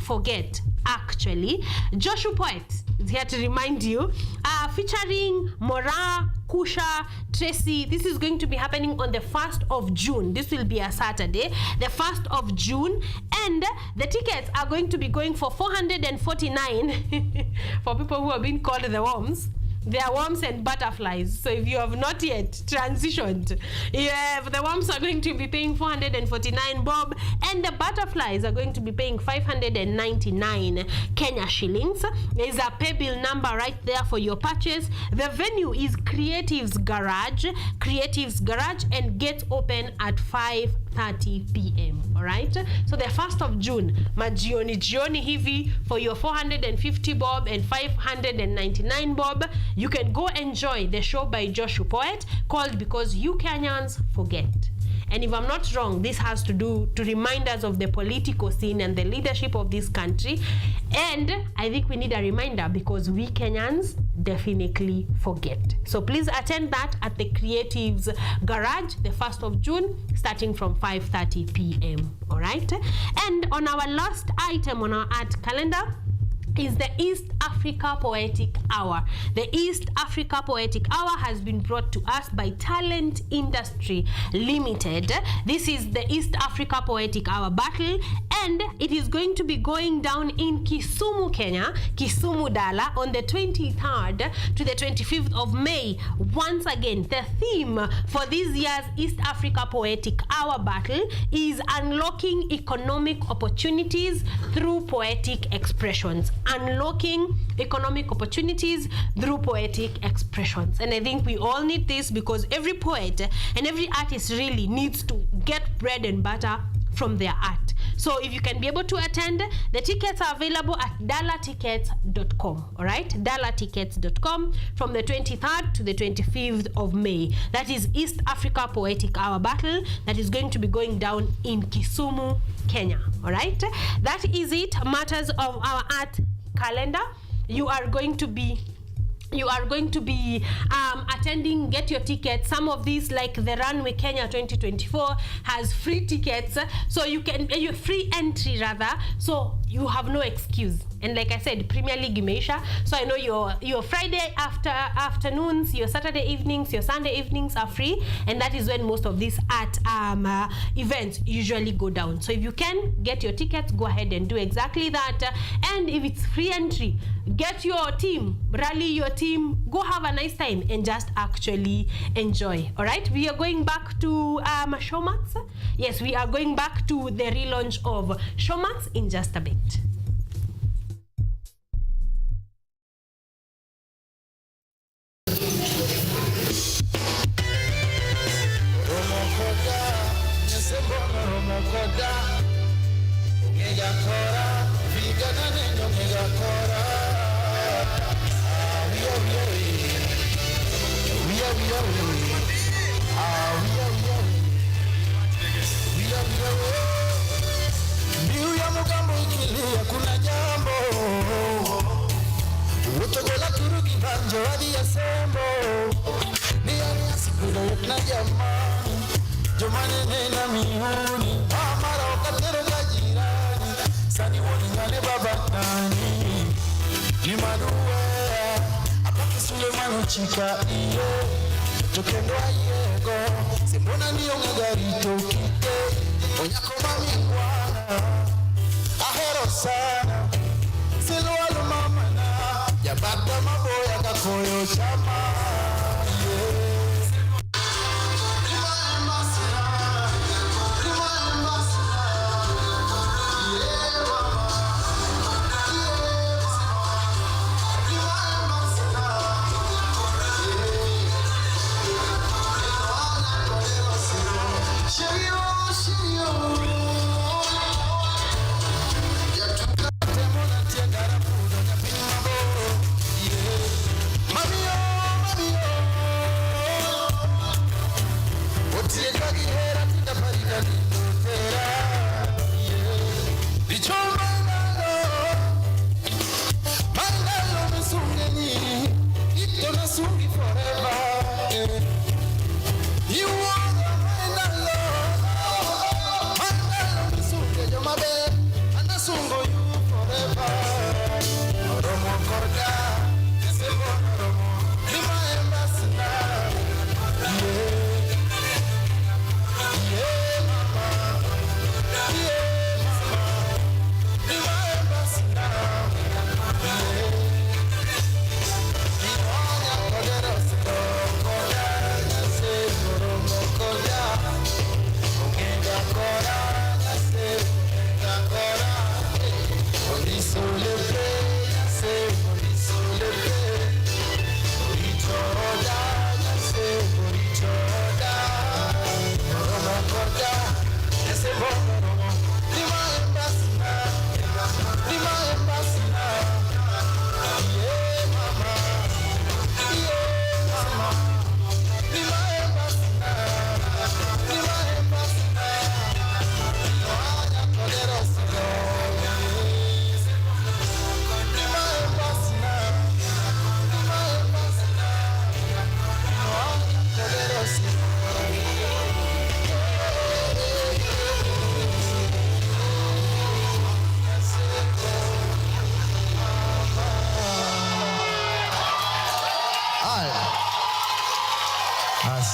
forget. Actually, Joshua Poet is here to remind you, featuring Mora, Kusha, Tracy. This is going to be happening on the 1st of June. This will be a Saturday, the 1st of June, and the tickets are going to be going for 449 for people who have been called the worms. They are worms and butterflies. So if you have not yet transitioned, the worms are going to be paying 449 bob, and the butterflies are going to be paying 599 Kenya shillings. There is a pay bill number right there for your purchase. The venue is Creative's Garage, and gets open at 5:30 p.m. All right. So the 1st of June, majioni hivi, for your 450 bob and 599 bob. You can go enjoy the show by Joshua Poet called Because You Kenyans Forget. And if I'm not wrong, this has to do to remind us of the political scene and the leadership of this country. And I think we need a reminder, because we Kenyans definitely forget. So please attend that at the Creatives Garage, the 1st of June, starting from 5:30 p.m. All right. And on our last item on our art calendar, is the East Africa Poetic Hour. The East Africa Poetic Hour has been brought to us by Talent Industry Limited. This is the East Africa Poetic Hour battle, and it is going to be going down in Kisumu, Kenya, Kisumu Dala, on the 23rd to the 25th of May. Once again, the theme for this year's East Africa Poetic Hour battle is unlocking economic opportunities through poetic expressions. Unlocking economic opportunities through poetic expressions. And I think we all need this, because every poet and every artist really needs to get bread and butter from their art. So if you can be able to attend, the tickets are available at dalatickets.com. all right, dalatickets.com, from the 23rd to the 25th of May. That is East Africa Poetic Hour battle that is going to be going down in Kisumu, Kenya. All right, that is it. Matters of our art calendar. You are going to be attending. Get your tickets. Some of these, like the Runway Kenya 2024, has free tickets, so you can free entry rather, so you have no excuse. And like I said, Premier League imeisha, so I know your Friday afternoons, your Saturday evenings, your Sunday evenings are free, and that is when most of these art events usually go down. So if you can get your tickets, go ahead and do exactly that. And if it's free entry, get your team, rally your team, go have a nice time and just actually enjoy. All right, we are going back to Showmats. Yes, we are going back to the relaunch of Showmats in just a bit. Mbiu ya mugambo ikilia kuna jambo utogola kurugi banjo hadi ya sembo ni ya sikula na jamaa jomane nena mihuni amara wakatero kajirani sani woni ngane baba nani ni maduwe apaki Sulemano chika iyo tokendo ayego simbona niyo ngagari tokite onyako mami mwana ahero sana silualu mama na yabata maboya kakoyo chama Mami,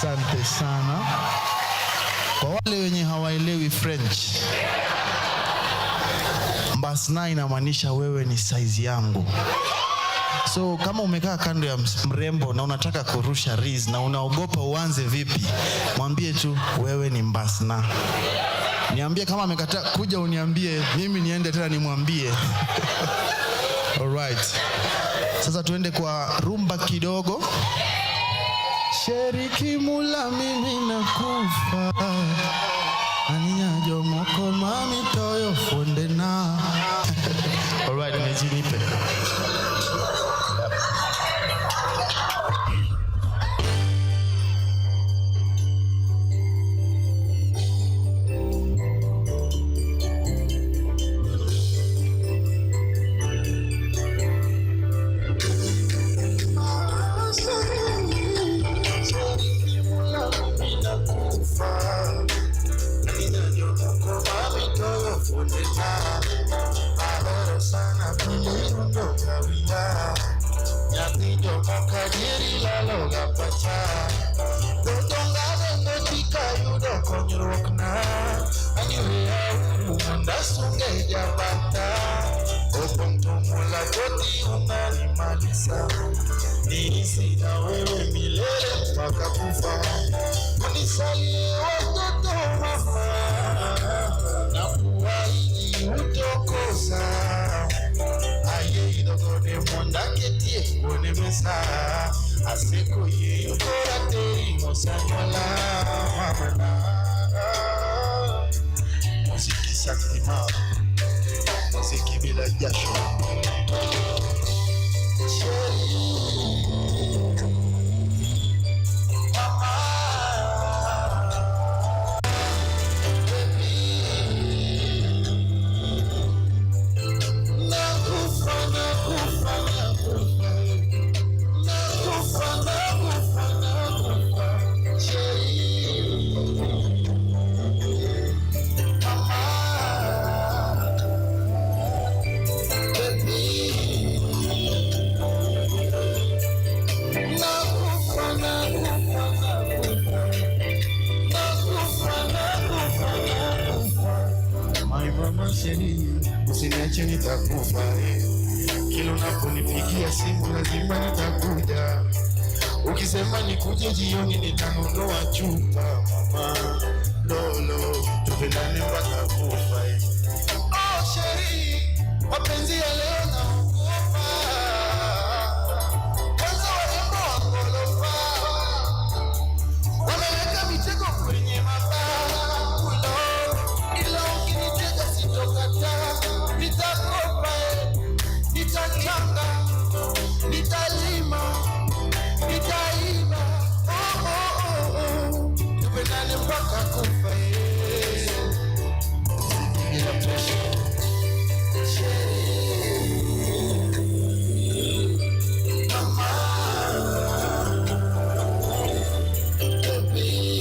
Asante sana. Kwa wale wenye hawaelewi French, mbasna inamaanisha wewe ni size yangu. So kama umekaa kando ya mrembo na unataka kurusha riz na unaogopa uanze vipi, mwambie tu wewe ni mbasna. Niambie kama amekataa kuja, uniambie mimi niende tena nimwambie. Alright. Sasa tuende kwa rumba kidogo. Sheriki mula mimi nakufa, aninya jomoko mami toyo fonde na. Alright, nejinipe. Muziki bila jasho. Usiniache nitakufa, kila unaponipigia simu lazima nitakuja. Ukisema nikuje jioni nitanunua chupa, mama lolo tupendane mpaka kufa. Oh sheri, mapenzi ya leo naogopa, kwanza warembo wangolofa wameweka mitego kwenye mabaa kulo, ila ukinitega sitokata. Nitakopa, nitachanga, nitalima, nitaiba. Oh, oh, oh, oh. Tupendane mpaka kufa. Bila pressure. Mama, baby.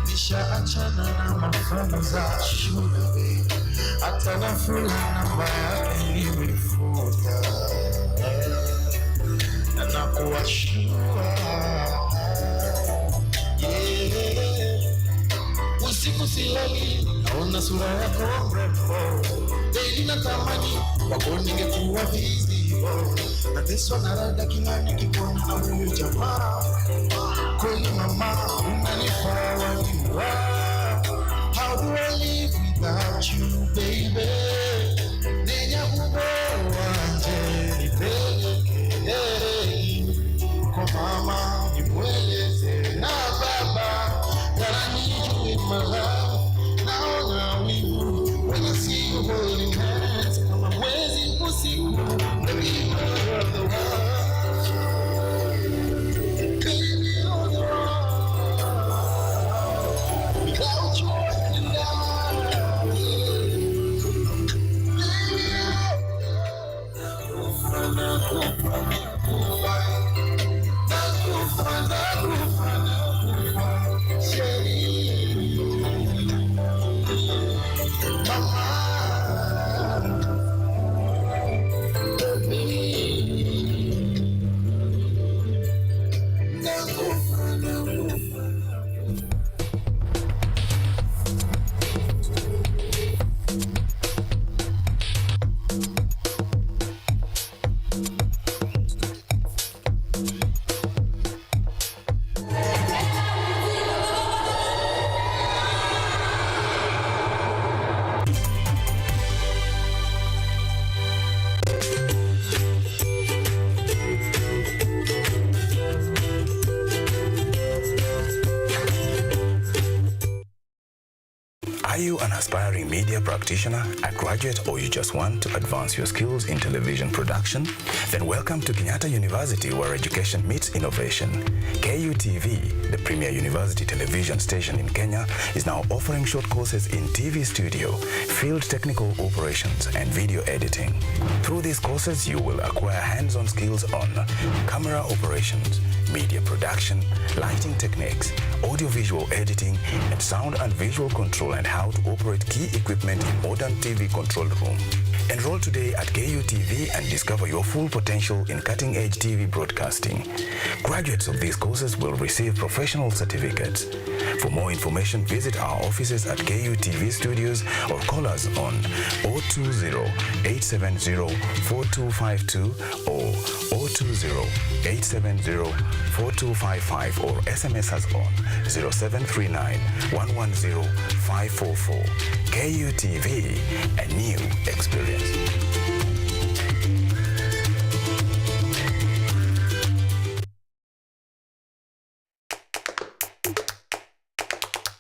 Nishaachana na mafamu za shule, hata na fulana mbaya nilifuta, na nakuashua usiku silali, naona sura yako mrembo, daily natamani wako ningekuwa visible, nateswa na rada kinani kikuona na huyu jamaa. Kweli mama unanifaa waniwa. How do I live without you baby? Nenya ubo wanje nipeleke kwa mama nimweleze na baba that I need you in my life. Naona wivu when I see you holding hands kama mwezi usiku, baby you're the one. Baby you're the one. Are you an aspiring media practitioner, a graduate, or you just want to advance your skills in television production? Then welcome to Kenyatta University, where education meets innovation. KUTV, the premier university television station in Kenya, is now offering short courses in TV studio, field technical operations, and video editing. Through these courses, you will acquire hands-on skills on camera operations, media production, lighting techniques, audiovisual editing, and sound and visual control, and how to operate key equipment in modern TV control room. Enroll today at KUTV and discover your full potential in cutting-edge TV broadcasting. Graduates of these courses will receive professional certificates. For more information, visit our offices at KUTV Studios or call us on 020-870-4252 or 020-870-4255 or SMS us on 0739-110-544. KUTV, a new experience.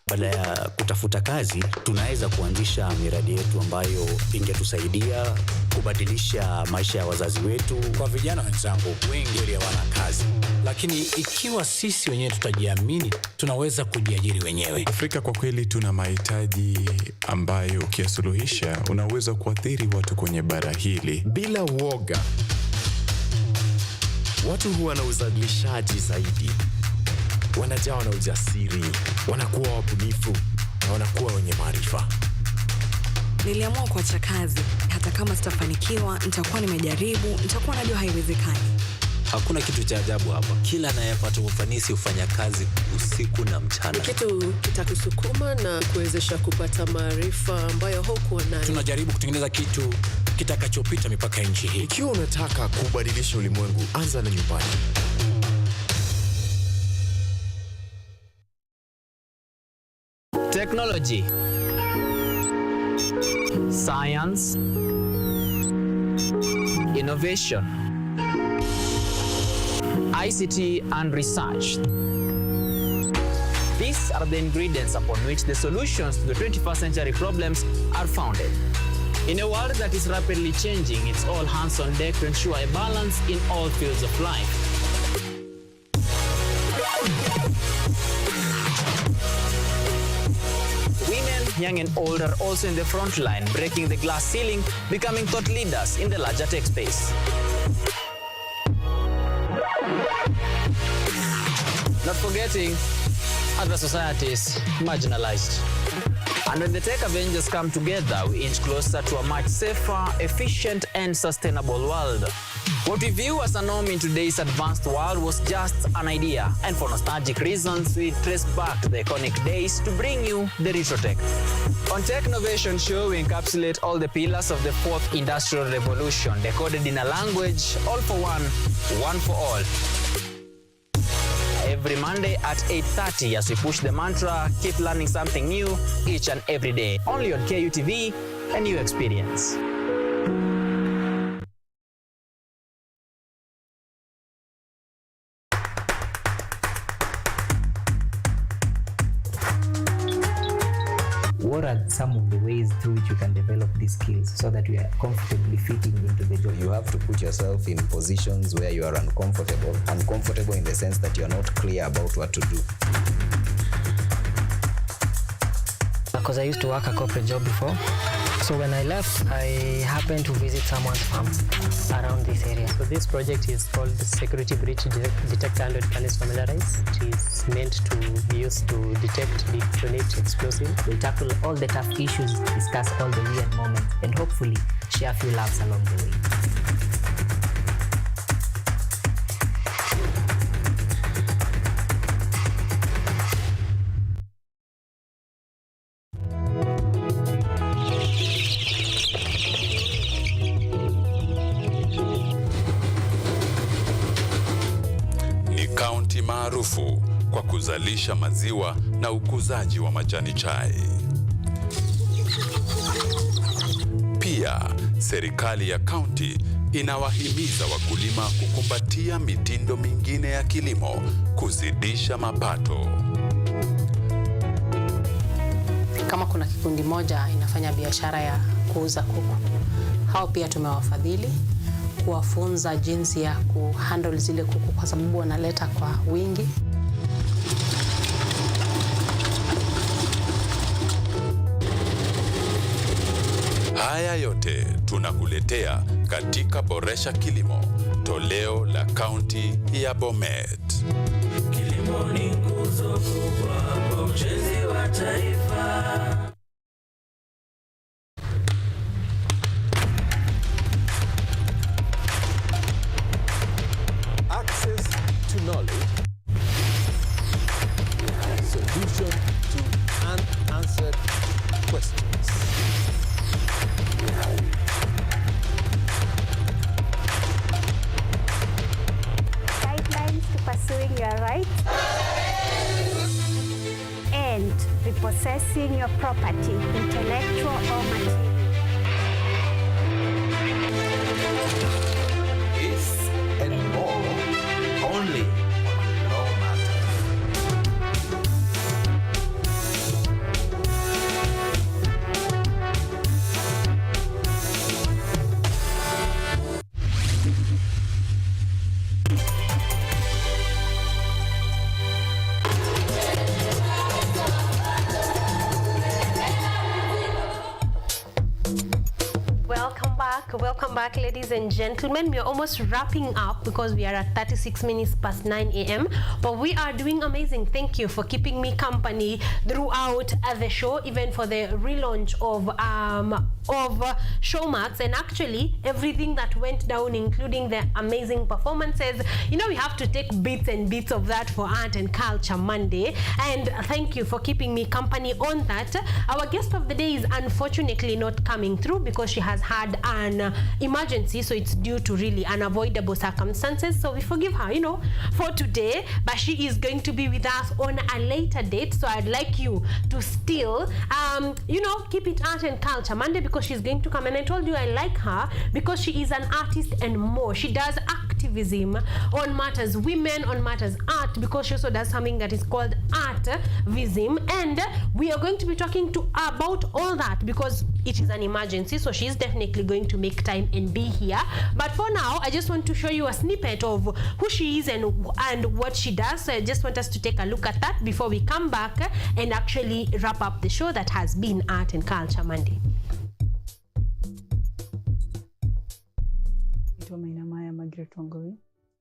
Baada ya kutafuta kazi, tunaweza kuanzisha miradi yetu ambayo ingetusaidia kubadilisha maisha ya wazazi wetu. Kwa vijana wenzangu, wengi hawana kazi, lakini ikiwa sisi wenyewe tutajiamini, tunaweza kujiajiri wenyewe. Afrika kwa kweli tuna mahitaji ambayo ukiyasuluhisha unaweza kuathiri watu kwenye bara hili bila uoga. Watu huwa na uzalishaji zaidi, wanajawa na ujasiri, wanakuwa wabunifu na wanakuwa wenye maarifa. Niliamua kuacha kazi, hata kama sitafanikiwa, nitakuwa nimejaribu, nitakuwa najua haiwezekani. Hakuna kitu cha ajabu hapa. Kila anayepata ufanisi hufanya kazi usiku na mchana. Kitu kitakusukuma na kuwezesha kupata maarifa ambayo hukuwa nayo. Tunajaribu kutengeneza kitu kitakachopita mipaka nchi hii. Ikiwa unataka kubadilisha ulimwengu, anza na nyumbani. Technology, science, innovation, ICT and research. These are the ingredients upon which the solutions to the 21st century problems are founded. In a world that is rapidly changing, it's all hands on deck to ensure a balance in all fields of life. Women, young and old, are also in the front line, breaking the glass ceiling, becoming thought leaders in the larger tech space. Not forgetting other societies marginalized. And when the tech Avengers come together, we inch closer to a much safer, efficient, and sustainable world. What we view as a norm in today's advanced world was just an idea, and for nostalgic reasons, we trace back to the iconic days to bring you the retro tech. On Tech Innovation Show, we encapsulate all the pillars of the fourth industrial revolution, decoded in a language, all for one for all. Every Monday at 8:30 as we push the mantra, keep learning something new each and every day. Only on KUTV, a new experience. What are some of the ways through which you can develop these skills so that you are comfortably fitting into the job? You have to put yourself in positions where you are uncomfortable. Uncomfortable in the sense that you are not clear about what to do. Because I used to work a corporate job before, So when I left, I happened to visit someone's farm around this area. So this project is called the Security Breach Detect and Punish Familiarize. It is meant to be used to detect, detonate explosive. We'll tackle all the tough issues, discuss all the weird moments, and hopefully share a few laughs along the way. Kaunti maarufu kwa kuzalisha maziwa na ukuzaji wa majani chai. Pia serikali ya kaunti inawahimiza wakulima kukumbatia mitindo mingine ya kilimo kuzidisha mapato. Kama kuna kikundi moja inafanya biashara ya kuuza kuku, hao pia tumewafadhili kuwafunza jinsi ya kuhandle zile kuku kwa sababu wanaleta kwa wingi. Haya yote tunakuletea katika Boresha Kilimo, toleo la kaunti ya Bomet. Kilimo ni nguzo kubwa kwa ujenzi wa taifa. Access to knowledge, solution to unanswered questions. Guidelines to pursuing your rights and repossessing your property, intellectual or material. This and more only on Law Matters. Welcome back, ladies and gentlemen. We are almost wrapping up because we are at 36 minutes past 9 a.m. But we are doing amazing. Thank you for keeping me company throughout the show, even for the relaunch of Showmax, and actually everything that went down, including the amazing performances. You know, we have to take bits and bits of that for Art and Culture Monday. And thank you for keeping me company on that. Our guest of the day is unfortunately not coming through because she has had an emergency, so it's due to really unavoidable circumstances. So we forgive her, you know, for today, but she is going to be with us on a later date. So I'd like you to still, you know, keep it Art and Culture Monday because she's going to come. And I told you I like her because she is an artist and more. She does activism on matters women, on matters art, because she also does something that is called artvism. And we are going to be talking about all that because it is an emergency. So she's definitely going to make time and be here. But for now, I just want to show you a snippet of who she is and what she does. So I just want us to take a look at that before we come back and actually wrap up the show that has been Art and Culture Monday.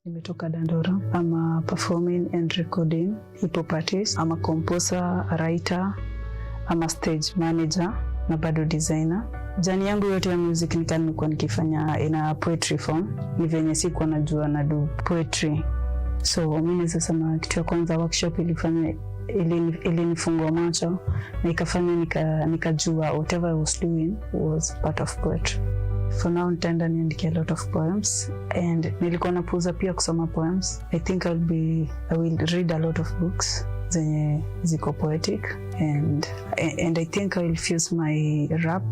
Nimetoka Dandora. I'm a performing and recording hip hop artist. I'm a composer, a writer, I'm a stage manager na bado designer. Jani yangu yote ya music nimekuwa nikifanya ina poetry form. Ni venye sikuwa najua na do poetry. So mimi sasa kitu ya kwanza workshop ilinifungua macho na ikafanya nikajua whatever I was doing was part of poetry. For now nitaenda niandike a lot of poems and nilikuwa napuza pia kusoma poems. I think I will read a lot of books zenye ziko poetic and I think I will fuse my rap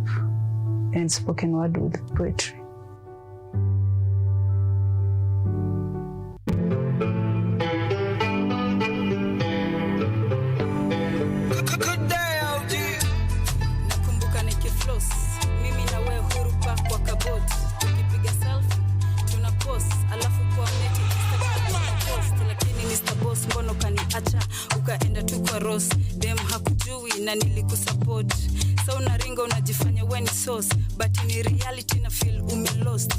and spoken word with poetry. Nakumbuka nikifloss mimi na wewe huru pa kwa kabot tukipiga selfie tuna post alafu kwa meti Instagram post lakini Mr Boss mbono kaniacha ukaenda tu kwa Ross dem hakujui na nilikusupport So unaringa unajifanya we ni sauce, but in reality na feel umelost,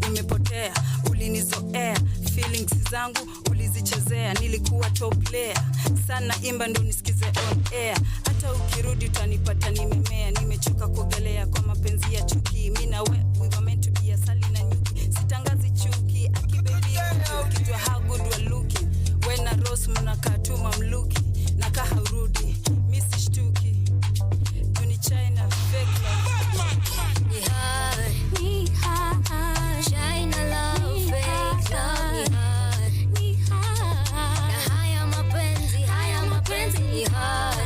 umepotea, ulinizoea, feelings zangu ulizichezea, nilikuwa top player sana, imba ndo nisikize on air, hata ukirudi utanipata nimemea, nimechoka kuogelea kwa mapenzi ya chuki, mimi na we were meant to be asali na nyuki, sitangazi chuki, akibaby ukijua how good we're looking, when na rose mnakaa tu mamluki, nakaa haurudi, mimi sishtuki, tuni China fake love, ni hard, China love, fake love, ni hard, na haya mapenzi ni hard,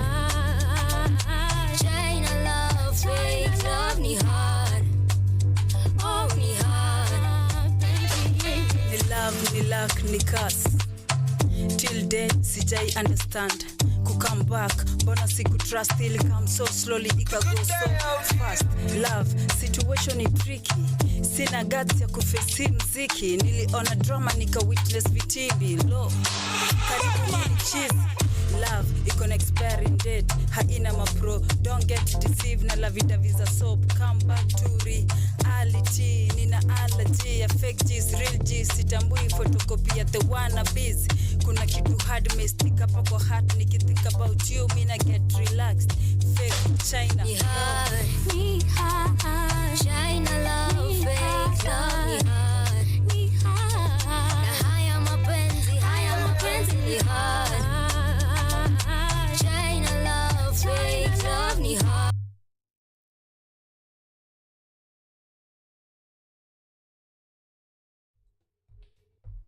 China love, fake love, ni hard, oh ni hard, ni love, ni luck, ni curse, till dead sijai understand, come back, mbona siku trust, ili come so slowly, ika go so fast, love, situation ni tricky, sina guts ya kufesi mziki, niliona drama nika witness vitimbi, lo, karibu nini cheese, love, iko na expiring date, haina mapro, don't get deceived na la vida visa soap, come back to reality, nina allergy ya fake G's, real G's, sitambui photocopy ya the wannabes, kuna kitu hard mistake hapa kwa heart, nikithink about you, mina get relaxed, fake China, ni hard, China love, fake love, ni hard, na haya mapenzi ni hard, China love, fake love, ni hard.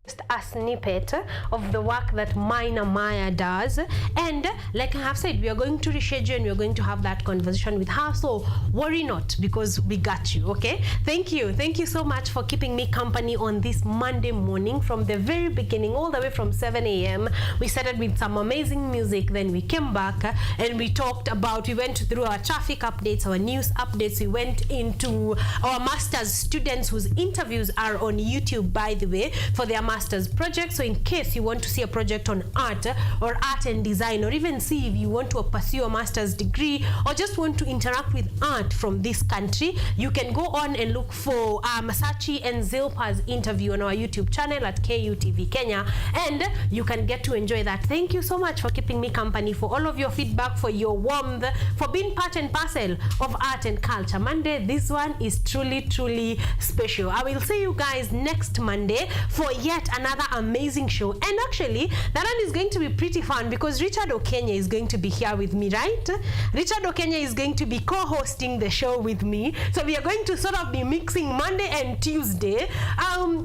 Just a snippet of the work that Mina Maya does, and like I have said, we are going to reschedule and we are going to have that conversation with her, so worry not, because we got you. Okay, thank you so much for keeping me company on this Monday morning from the very beginning, all the way from 7 a.m. we started with some amazing music, then we came back and we talked about, we went through our traffic updates, our news updates, we went into our master's students whose interviews are on YouTube, by the way, for their master's project. So in case you want to see a project on art or art and design, or even see if you want to pursue a master's degree or just want to interact with art from this country, you can go on and look for Masachi and Zilpa's interview on our YouTube channel at KUTV Kenya, and you can get to enjoy that. Thank you so much for keeping me company, for all of your feedback, for your warmth, for being part and parcel of Art and Culture Monday. This one is truly special. I will see you guys next Monday for yet another amazing show, and actually that one is going to be pretty fun because Richard Okenya is going to be here with me, right? Richard Okenya is going to be co-hosting the show with me, so we are going to sort of be mixing Monday and Tuesday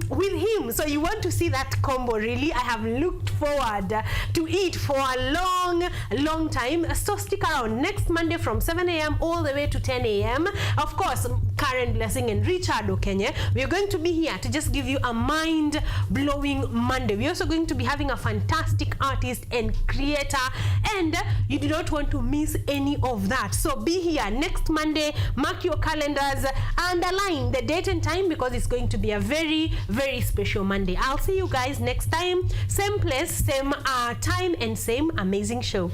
with him. So you want to see that combo, really? I have looked forward to it for a long time, so stick around next Monday from 7 a.m. all the way to 10 a.m. Of course, Karen Blessing and Richard Okenya, we are going to be here to just give you a mind-blowing Monday. We're also going to be having a fantastic artist and creator, and you do not want to miss any of that. So be here next Monday, mark your calendars, underline the date and time, because it's going to be a very special Monday. I'll see you guys next time, same place, same time, and same amazing show.